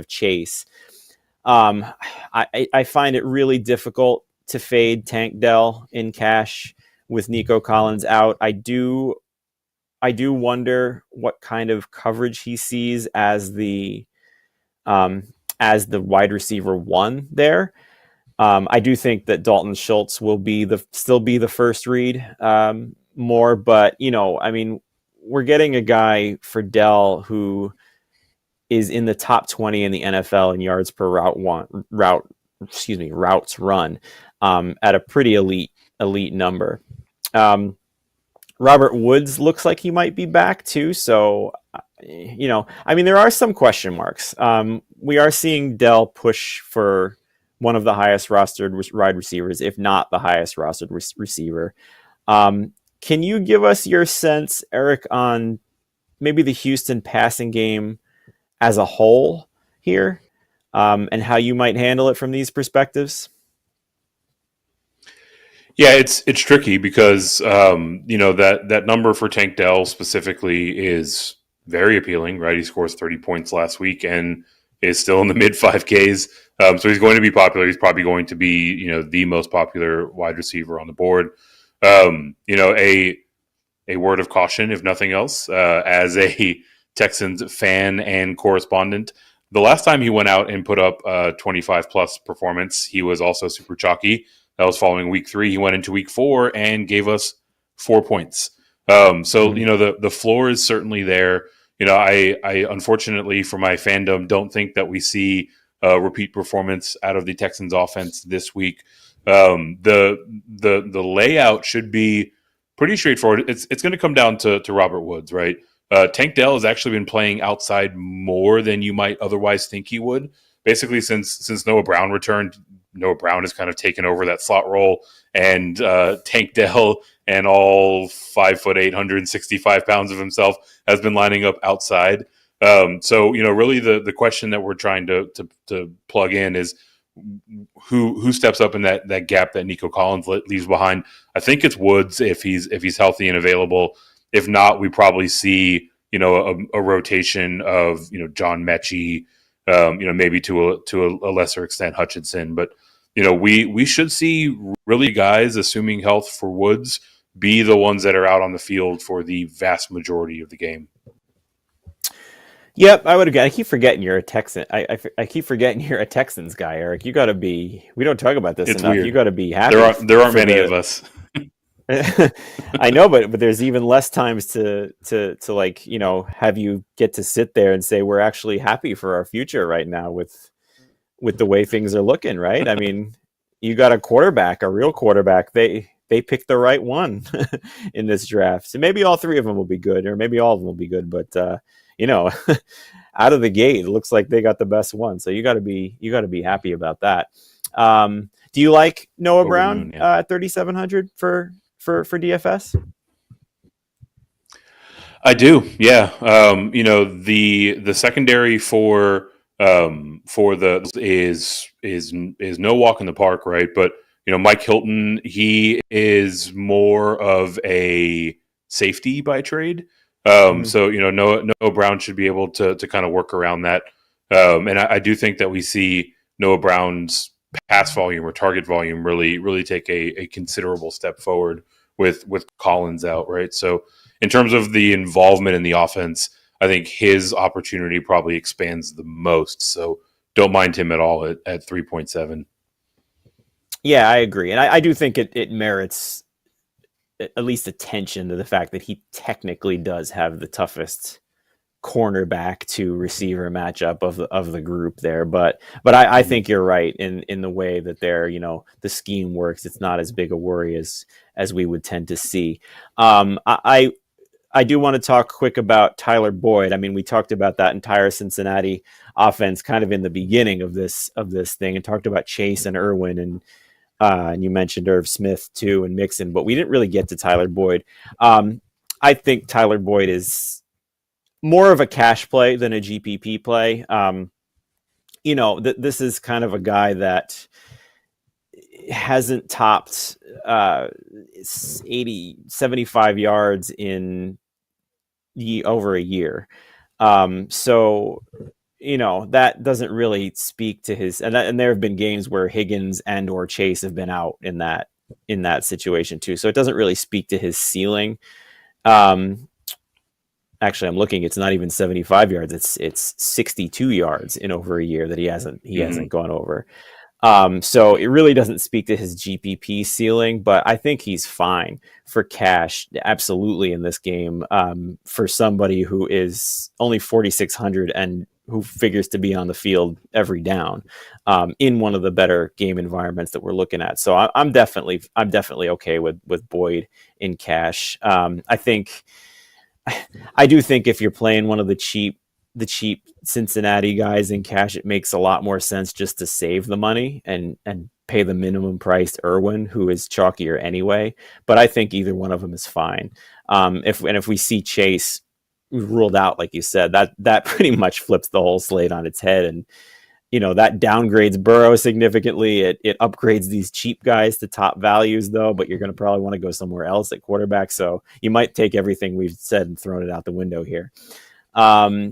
Chase. I find it really difficult to fade Tank Dell in cash with Nico Collins out. I do wonder what kind of coverage he sees as the wide receiver one there. I do think that Dalton Schultz will still be the first read more, but we're getting a guy for Dell who is in the top 20 in the NFL in yards per routes run at a pretty elite number. Robert Woods looks like he might be back too, so there are some question marks. We are seeing Dell push for one of the highest rostered wide receivers, if not the highest rostered receiver. Can you give us your sense, Eric, on maybe the Houston passing game as a whole here, and how you might handle it from these perspectives? Yeah, it's tricky because that number for Tank Dell specifically is very appealing, right? He scores 30 points last week and is still in the mid 5Ks. So he's going to be popular. He's probably going to be, the most popular wide receiver on the board. A word of caution, if nothing else, as a Texans fan and correspondent. The last time he went out and put up a 25 plus performance, he was also super chalky. That was following week 3. He went into week 4 and gave us 4 points. The floor is certainly there. I unfortunately for my fandom don't think that we see a repeat performance out of the Texans offense this week. The layout should be pretty straightforward. It's going to come down to Robert Woods, right? Tank Dell has actually been playing outside more than you might otherwise think he would. Basically, since Noah Brown returned, Noah Brown has kind of taken over that slot role, and Tank Dell and all 5'8", 165 pounds of himself has been lining up outside. Really the question that we're trying to plug in is who steps up in that gap that Nico Collins leaves behind. I think it's Woods if he's healthy and available. If not, we probably see a rotation of John Mechie, maybe to a lesser extent Hutchinson, but we should see really guys, assuming health for Woods, be the ones that are out on the field for the vast majority of the game. Yep, I would agree. I keep forgetting you're a Texan. I keep forgetting you're a Texans guy, Eric. You got to be. We don't talk about this enough. Weird. You got to be happy. There aren't many of us. I know, but there's even less times to have you get to sit there and say we're actually happy for our future right now with the way things are looking, right? I mean, you got a real quarterback. They picked the right one in this draft. So maybe all 3 of them will be good, or maybe all of them will be good, but out of the gate, it looks like they got the best one. So you got to be happy about that. Do you like Noah Brown at 3,700 for DFS? I do. Yeah. The secondary for the is no walk in the park, right? But Mike Hilton, he is more of a safety by trade. So Noah Brown should be able to kind of work around that. And I do think that we see Noah Brown's pass volume or target volume really take a considerable step forward with Collins out, right? So in terms of the involvement in the offense, I think his opportunity probably expands the most. So don't mind him at all at 3.7. Yeah, I agree. And I do think it merits at least attention to the fact that he technically does have the toughest cornerback to receiver matchup of the group there. But I think you're right in the way that the scheme works. It's not as big a worry as we would tend to see. I do want to talk quick about Tyler Boyd. I mean, we talked about that entire Cincinnati offense kind of in the beginning of this thing, and talked about Chase and Irwin, and you mentioned Irv Smith too, and Mixon, but we didn't really get to Tyler Boyd. I think Tyler Boyd is more of a cash play than a GPP play. This is kind of a guy that hasn't topped 75 yards in over a year. So that doesn't really speak to his, and there have been games where Higgins and or Chase have been out in that situation too. So it doesn't really speak to his ceiling. Actually, I'm looking, it's not even 75 yards. It's 62 yards in over a year that he hasn't gone over. So it really doesn't speak to his GPP ceiling, but I think he's fine for cash. Absolutely in this game, for somebody who is only 4,600 and who figures to be on the field every down, in one of the better game environments that we're looking at. So I'm definitely okay with Boyd in cash. I do think if you're playing one of the cheap Cincinnati guys in cash, it makes a lot more sense just to save the money and pay the minimum priced Irwin, who is chalkier anyway. But I think either one of them is fine. If we see Chase ruled out, like you said, that pretty much flips the whole slate on its head, and that downgrades Burrow significantly. It upgrades these cheap guys to top values, though, but you're going to probably want to go somewhere else at quarterback. So you might take everything we've said and thrown it out the window here. A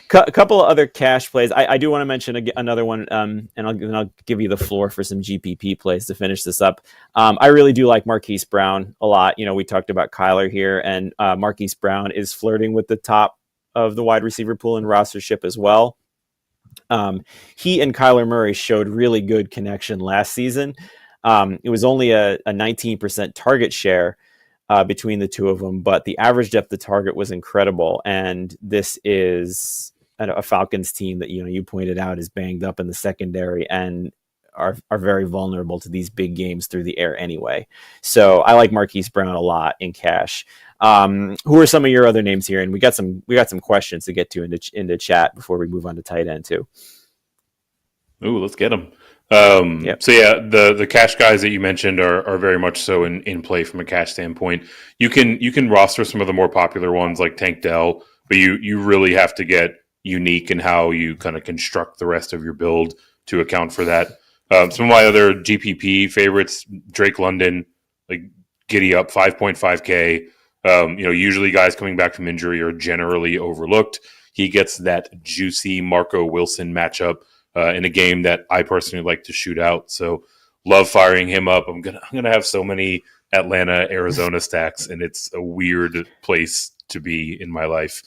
couple of other cash plays. I do want to mention another one, and I'll give you the floor for some GPP plays to finish this up. I really do like Marquise Brown a lot. We talked about Kyler here, and Marquise Brown is flirting with the top of the wide receiver pool in rostership as well. He and Kyler Murray showed really good connection last season. It was only a 19% target share between the two of them, but the average depth of target was incredible. And this is a Falcons team that, you pointed out, is banged up in the secondary and are very vulnerable to these big games through the air anyway. So I like Marquise Brown a lot in cash. Who are some of your other names here? And we got some questions to get to in the chat before we move on to tight end too. Ooh, let's get them. Yep. So yeah, the cash guys that you mentioned are very much so in play from a cash standpoint. You can roster some of the more popular ones like Tank Dell, but you really have to get unique in how you kind of construct the rest of your build to account for that. Some of my other GPP favorites, Drake London, like giddy up 5.5K. Usually guys coming back from injury are generally overlooked. He gets that juicy Marco Wilson matchup in a game that I personally like to shoot out. So love firing him up. I'm gonna have so many Atlanta, Arizona stacks, and it's a weird place to be in my life.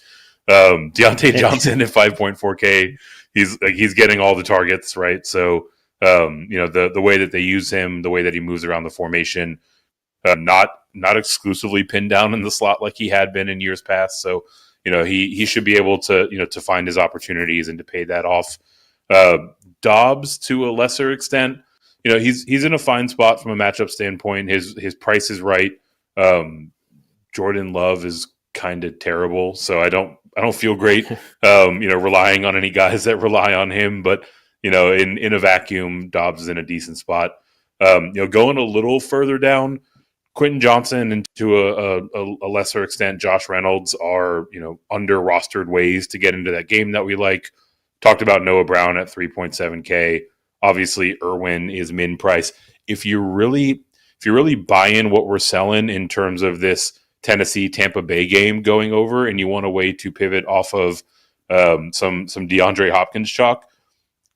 Deontay Johnson at 5.4K. He's getting all the targets, right? So the way that they use him, the way that he moves around the formation, not exclusively pinned down in the slot like he had been in years past. So he should be able to to find his opportunities and to pay that off. Dobbs, to a lesser extent, he's in a fine spot from a matchup standpoint. His price is right. Jordan Love is kind of terrible, so I don't feel great relying on any guys that rely on him. But in a vacuum, Dobbs is in a decent spot. Going a little further down, Quentin Johnson, and to a lesser extent Josh Reynolds are under rostered ways to get into that game that we like. Talked about Noah Brown at 3.7K. Obviously, Irwin is min price. If you really buy in what we're selling in terms of this Tennessee Tampa Bay game going over, and you want a way to pivot off of some DeAndre Hopkins chalk,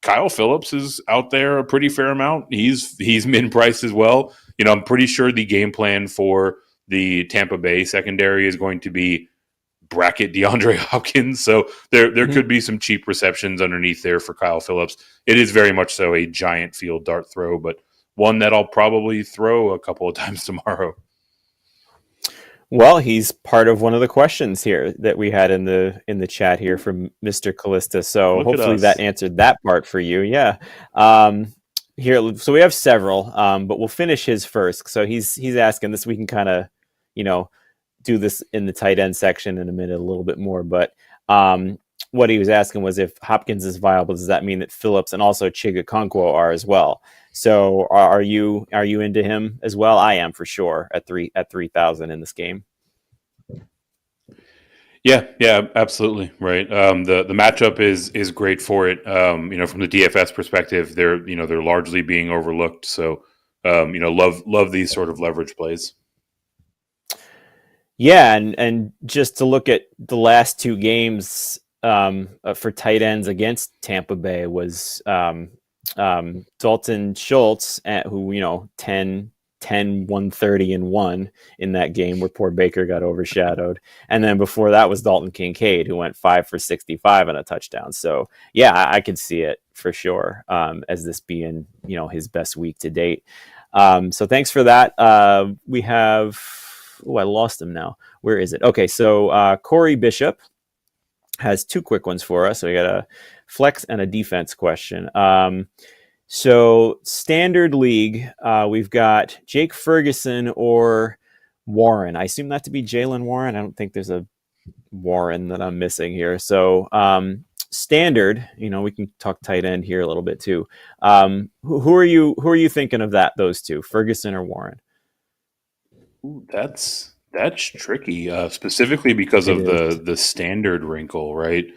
Kyle Phillips is out there a pretty fair amount. He's min price as well. I'm pretty sure the game plan for the Tampa Bay secondary is going to be bracket DeAndre Hopkins. So there could be some cheap receptions underneath there for Kyle Phillips. It is very much so a giant field dart throw, but one that I'll probably throw a couple of times tomorrow. Well, he's part of one of the questions here that we had in the chat here from Mr. Callista. So hopefully that answered that part for you. Yeah. Here, so we have several, but we'll finish his first. So he's asking this. We can kind of, do this in the tight end section in a minute a little bit more. But what he was asking was, if Hopkins is viable, does that mean that Phillips and also Chigakonkwo are as well? So are you into him as well? I am, for sure, at 3,000 in this game. Yeah, absolutely right. The matchup is great for it. From the DFS perspective, they're largely being overlooked. So, love these sort of leverage plays. Yeah, and just to look at the last two games for tight ends against Tampa Bay was Dalton Schultz, who, 130 and 1 in that game where poor Baker got overshadowed. And then before that was Dalton Kincaid, who went 5 for 65 and a touchdown. So, yeah, I could see it for sure as this being, his best week to date. So thanks for that. We have, I lost him now. Where is it? Okay, so Corey Bishop has two quick ones for us. So we got a flex and a defense question. So standard league, we've got Jake Ferguson or Warren. I assume that to be Jalen Warren. I don't think there's a Warren that I'm missing here. So standard, we can talk tight end here a little bit too. Who are you thinking of those two, Ferguson or Warren? Ooh, that's tricky, specifically because It of is. the standard wrinkle, right?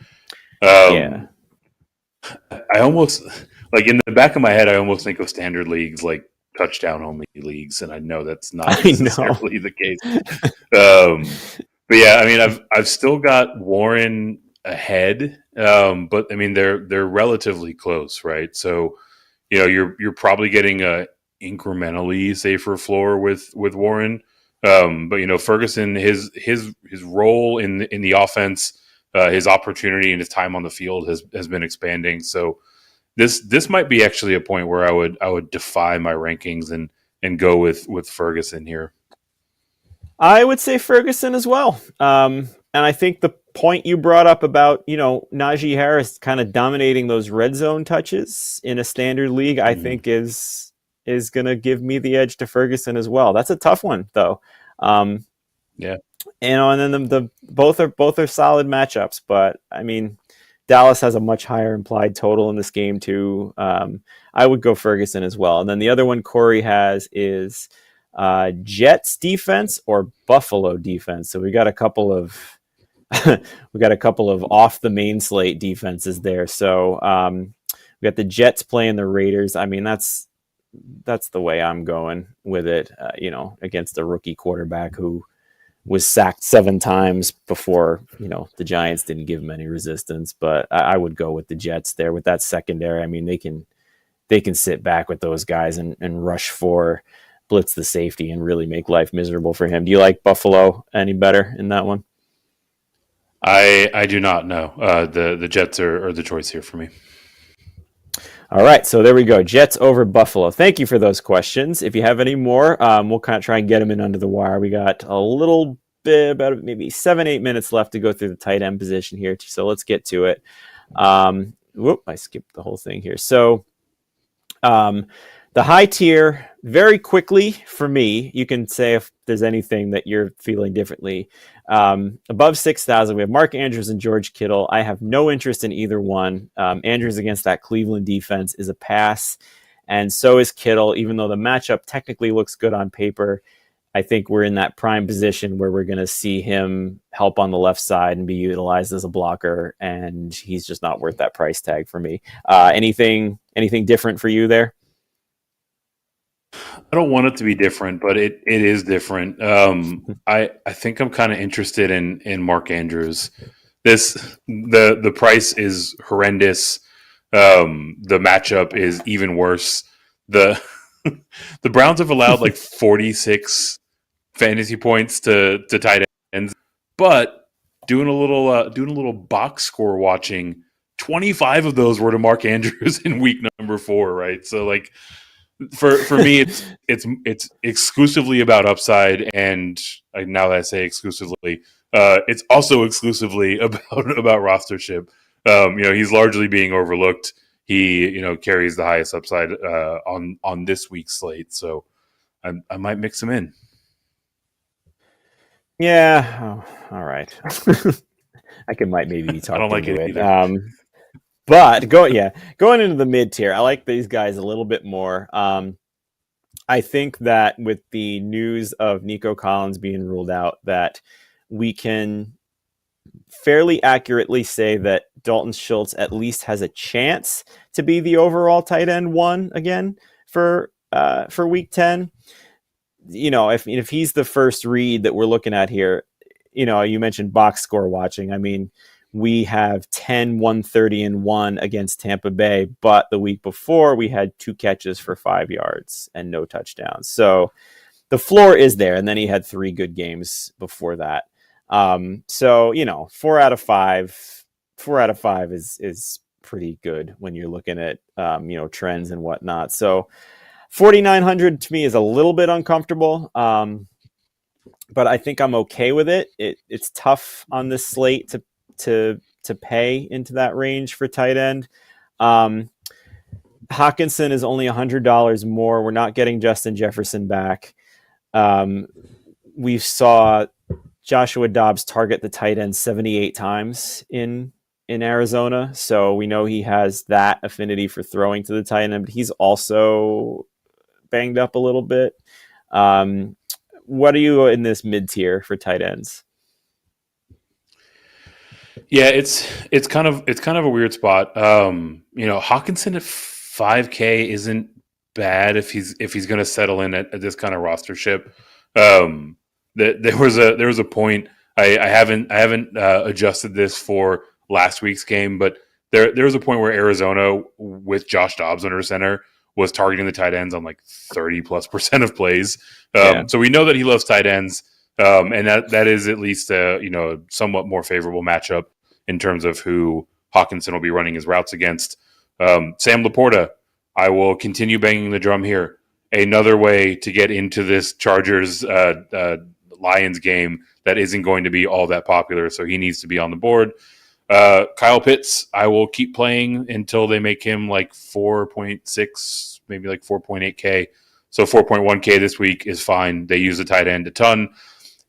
Yeah. Um, I almost like in the back of my head, I almost think of standard leagues like touchdown only leagues, and I know that's not I know. necessarily the case. But yeah, I mean, I've still got Warren ahead, but I mean they're relatively close, right? So you're probably getting a incrementally safer floor with Warren. But Ferguson, his role in the offense, his opportunity and his time on the field has been expanding. So this might be actually a point where I would defy my rankings and go with Ferguson here. I would say Ferguson as well. And I think the point you brought up about, Najee Harris kind of dominating those red zone touches in a standard league, I Mm-hmm. think is going to give me the edge to Ferguson as well. That's a tough one though. Um, Yeah. and then the both are solid matchups, but I mean, Dallas has a much higher implied total in this game too. I would go Ferguson as well. And then the other one Corey has is Jets defense or Buffalo defense. So we got a couple of off the main slate defenses there. So we got the Jets playing the Raiders. I mean, that's the way I'm going with it. Against a rookie quarterback who was sacked 7 times before, the Giants didn't give him any resistance. But I would go with the Jets there with that secondary. I mean, they can sit back with those guys and rush for blitz the safety and really make life miserable for him. Do you like Buffalo any better in that one? I do not know. The Jets are the choice here for me. All right, so there we go. Jets over Buffalo. Thank you for those questions. If you have any more, we'll kind of try and get them in under the wire. We got a little bit, about maybe 7-8 minutes left to go through the tight end position here. So let's get to it. I skipped the whole thing here. So the high tier, very quickly for me, you can say if there's anything that you're feeling differently. Above 6,000, we have Mark Andrews and George Kittle. I have no interest in either one. Andrews against that Cleveland defense is a pass, and so is Kittle, even though the matchup technically looks good on paper. I think we're in that prime position where we're going to see him help on the left side and be utilized as a blocker, and he's just not worth that price tag for me. Anything different for you there? I don't want it to be different, but it is different. I think I'm kind of interested in Mark Andrews. The price is horrendous. The matchup is even worse. The the Browns have allowed like 46 fantasy points to tight ends, but doing a little box score watching, 25 of those were to Mark Andrews in week number 4, right? So like for me, it's exclusively about upside, and now that I say exclusively, it's also exclusively about rostership. He's largely being overlooked. He carries the highest upside on this week's slate, so I might mix him in. Yeah. Oh, all right. Might maybe be I don't talked like into it it. either. But going into the mid tier, I like these guys a little bit more. I think that with the news of Nico Collins being ruled out, that we can fairly accurately say that Dalton Schultz at least has a chance to be the overall tight end one again for week 10. If he's the first read that we're looking at here, you mentioned box score watching. I mean, we have 10, 130, and 1 against Tampa Bay, but the week before we had 2 catches for 5 yards and no touchdowns. So the floor is there. And then he had 3 good games before that. So 4 out of 5 is pretty good when you're looking at trends and whatnot. So 4,900 to me is a little bit uncomfortable, but I think I'm okay with it. It's tough on this slate to pay into that range for tight end. Hawkinson is only $100 more. We're not getting Justin Jefferson back. We saw Joshua Dobbs target the tight end 78 times in Arizona, so we know he has that affinity for throwing to the tight end, but he's also banged up a little bit. What are you in this mid-tier for tight ends? Yeah, it's kind of a weird spot. Hawkinson at 5K isn't bad if he's going to settle in at this kind of rostership. There was a point. I haven't adjusted this for last week's game, but there was a point where Arizona with Josh Dobbs under center was targeting the tight ends on like 30+% of plays. So we know that he loves tight ends, and that is at least a somewhat more favorable matchup in terms of who Hawkinson will be running his routes against. Sam Laporta, I will continue banging the drum here. Another way to get into this Chargers Lions game that isn't going to be all that popular, so he needs to be on the board. Kyle Pitts, I will keep playing until they make him like 4.6, maybe like 4.8K. So 4.1K this week is fine. They use the tight end a ton.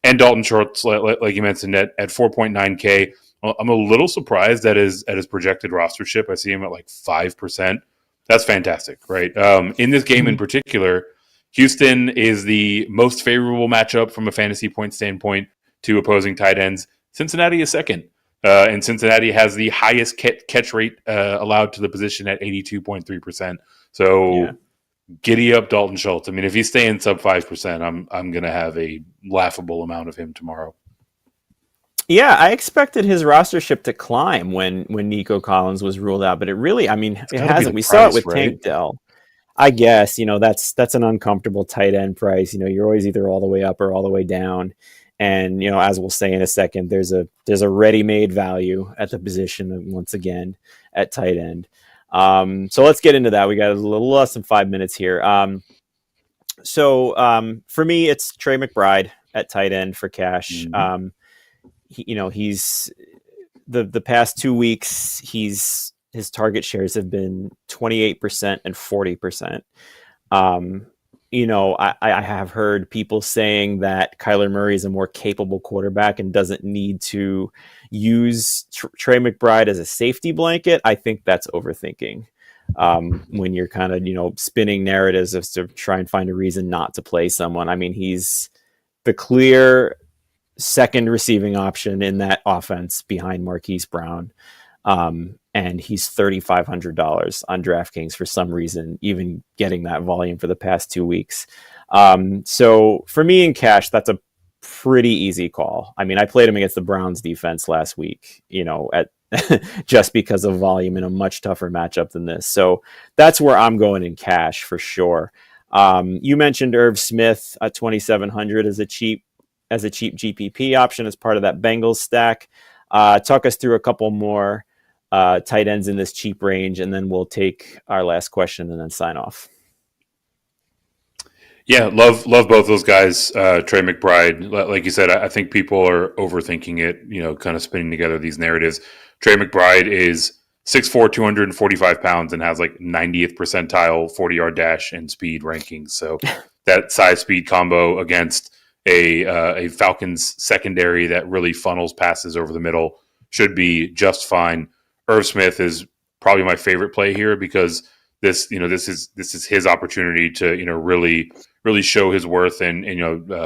And Dalton Schultz, like you mentioned, at 4.9K. I'm a little surprised at his projected rostership. I see him at like 5%. That's fantastic, right? In this game in particular, Houston is the most favorable matchup from a fantasy point standpoint to opposing tight ends. Cincinnati is second. And Cincinnati has the highest catch rate allowed to the position at 82.3%. So giddy up Dalton Schultz. I mean, if he's staying sub 5%, I'm going to have a laughable amount of him tomorrow. Yeah, I expected his rostership to climb when Nico Collins was ruled out, but it hasn't. We saw it with Tank Dell. I guess, that's an uncomfortable tight end price. You're always either all the way up or all the way down. And, as we'll say in a second, there's a ready-made value at the position once again at tight end. So let's get into that. We got a little less than 5 minutes here. So for me, it's Trey McBride at tight end for cash. Mm-hmm. He's the past 2 weeks, his target shares have been 28% and 40%. I have heard people saying that Kyler Murray is a more capable quarterback and doesn't need to use Trey McBride as a safety blanket. I think that's overthinking when you're kind of, spinning narratives as to try and find a reason not to play someone. I mean, he's the clear second receiving option in that offense behind Marquise Brown. And he's $3,500 on DraftKings for some reason, even getting that volume for the past 2 weeks. So for me in cash, that's a pretty easy call. I mean, I played him against the Browns defense last week, at just because of volume in a much tougher matchup than this. So that's where I'm going in cash for sure. You mentioned Irv Smith at 2,700 as a cheap GPP option as part of that Bengals stack. Talk us through a couple more tight ends in this cheap range, and then we'll take our last question and then sign off. Yeah, love both those guys. Trey McBride, like you said, I think people are overthinking it, kind of spinning together these narratives. Trey McBride is 6'4", 245 pounds and has like 90th percentile 40-yard dash and speed rankings. So that size speed combo against a Falcons secondary that really funnels passes over the middle should be just fine. Irv Smith is probably my favorite play here because this is his opportunity to really show his worth and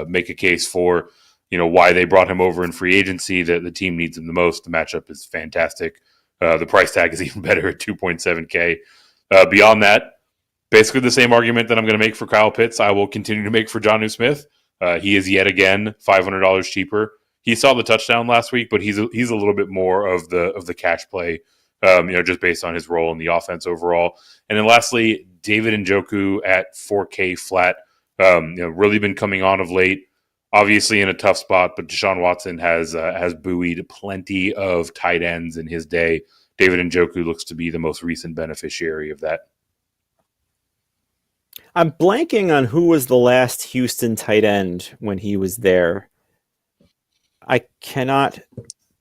make a case for why they brought him over in free agency. That the team needs him the most. The matchup is fantastic. The price tag is even better at 2.7K. Beyond that, basically the same argument that I'm going to make for Kyle Pitts, I will continue to make for Jonnu Smith. He is yet again $500 cheaper. He saw the touchdown last week, but he's a little bit more of the cash play, just based on his role in the offense overall. And then lastly, David Njoku at 4K flat. Really been coming on of late. Obviously in a tough spot, but Deshaun Watson has buoyed plenty of tight ends in his day. David Njoku looks to be the most recent beneficiary of that. I'm blanking on who was the last Houston tight end when he was there. I cannot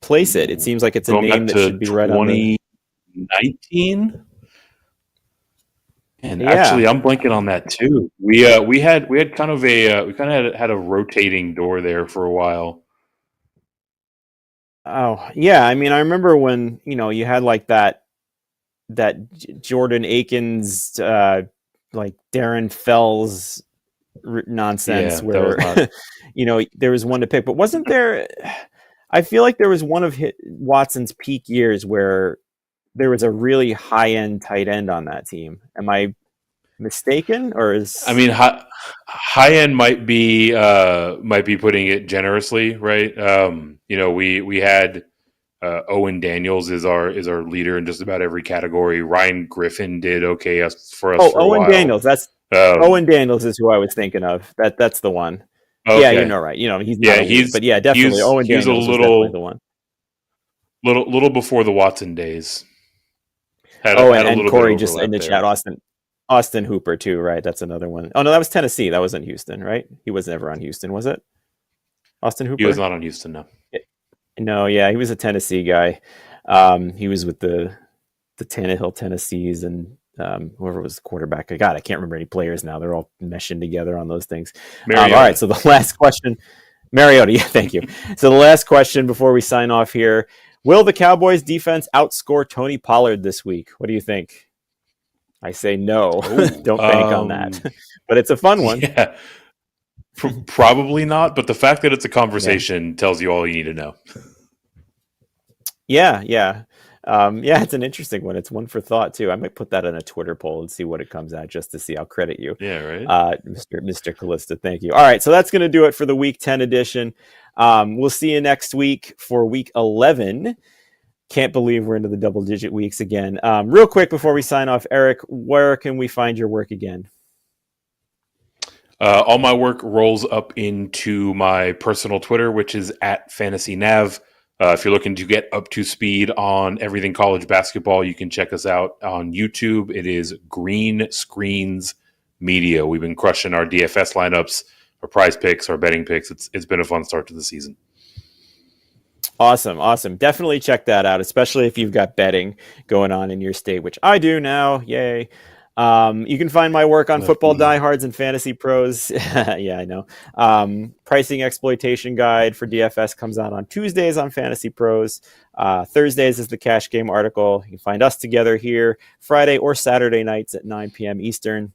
place it. It seems like it's a Going name back that to should be right on the 2019. And actually, I'm blanking on that too. We had kind of had a rotating door there for a while. Oh yeah, I mean, I remember when you had like that Jordan Akins, like Darren Fells nonsense where there was one to pick, but wasn't there? I feel like there was one of Watson's peak years where there was a really high end tight end on that team. Am I mistaken, or is? I mean, high end might be putting it generously, right? We had Owen Daniels is our leader in just about every category. Ryan Griffin did okay for us for a while. Owen Daniels. That's Owen Daniels is who I was thinking of. That's the one. Okay. Yeah, right. He's not elite, but yeah, definitely Owen Daniels was definitely the one. Little before the Watson days. And Corey just in the chat, Austin Hooper too, right? That's another one. Oh no, that was Tennessee. That wasn't Houston, right? He was never on Houston, was it? Austin Hooper? He was not on Houston, no. No, yeah, he was a Tennessee guy. He was with the Tannehill Tennessees and whoever was the quarterback. God, I can't remember any players now. They're all meshing together on those things. All right, so the last question, Mariota. Yeah, thank you. So the last question before we sign off here: will the Cowboys defense outscore Tony Pollard this week? What do you think? I say no. Don't bank on that. But it's a fun one. Yeah. Probably not, but the fact that it's a conversation tells you all you need to know. Yeah. It's an interesting one. It's one for thought too. I might put that on a Twitter poll and see what it comes at, just to see. I'll credit you. Yeah, right. Mr. Callista, thank you. All right, so that's going to do it for the Week 10 edition. We'll see you next week for Week 11. Can't believe we're into the double-digit weeks again. Real quick before we sign off, Eric, where can we find your work again? All my work rolls up into my personal Twitter, which is at FantasyNav. If you're looking to get up to speed on everything college basketball, you can check us out on YouTube. It is Green Screens Media. We've been crushing our DFS lineups, our prize picks, our betting picks. It's been a fun start to the season. Awesome. Definitely check that out, especially if you've got betting going on in your state, which I do now. Yay. You can find my work on Football Diehards and Fantasy Pros. Yeah, I know. Pricing Exploitation Guide for DFS comes out on Tuesdays on Fantasy Pros. Thursdays is the Cash Game article. You can find us together here Friday or Saturday nights at 9 p.m. Eastern.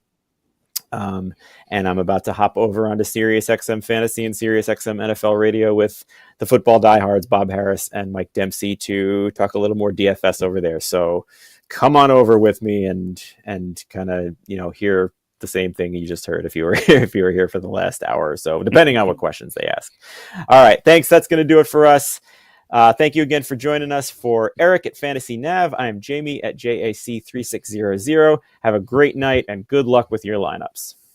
And I'm about to hop over onto SiriusXM Fantasy and SiriusXM NFL Radio with the Football Diehards, Bob Harris and Mike Dempsey, to talk a little more DFS over there. So come on over with me and kind of hear the same thing you just heard if you were here for the last hour or so, depending on what questions they ask. All right, thanks. That's going to do it for us. Thank you again for joining us. For Eric at Fantasy Nav, I am Jamie at JAC3600. Have a great night and good luck with your lineups.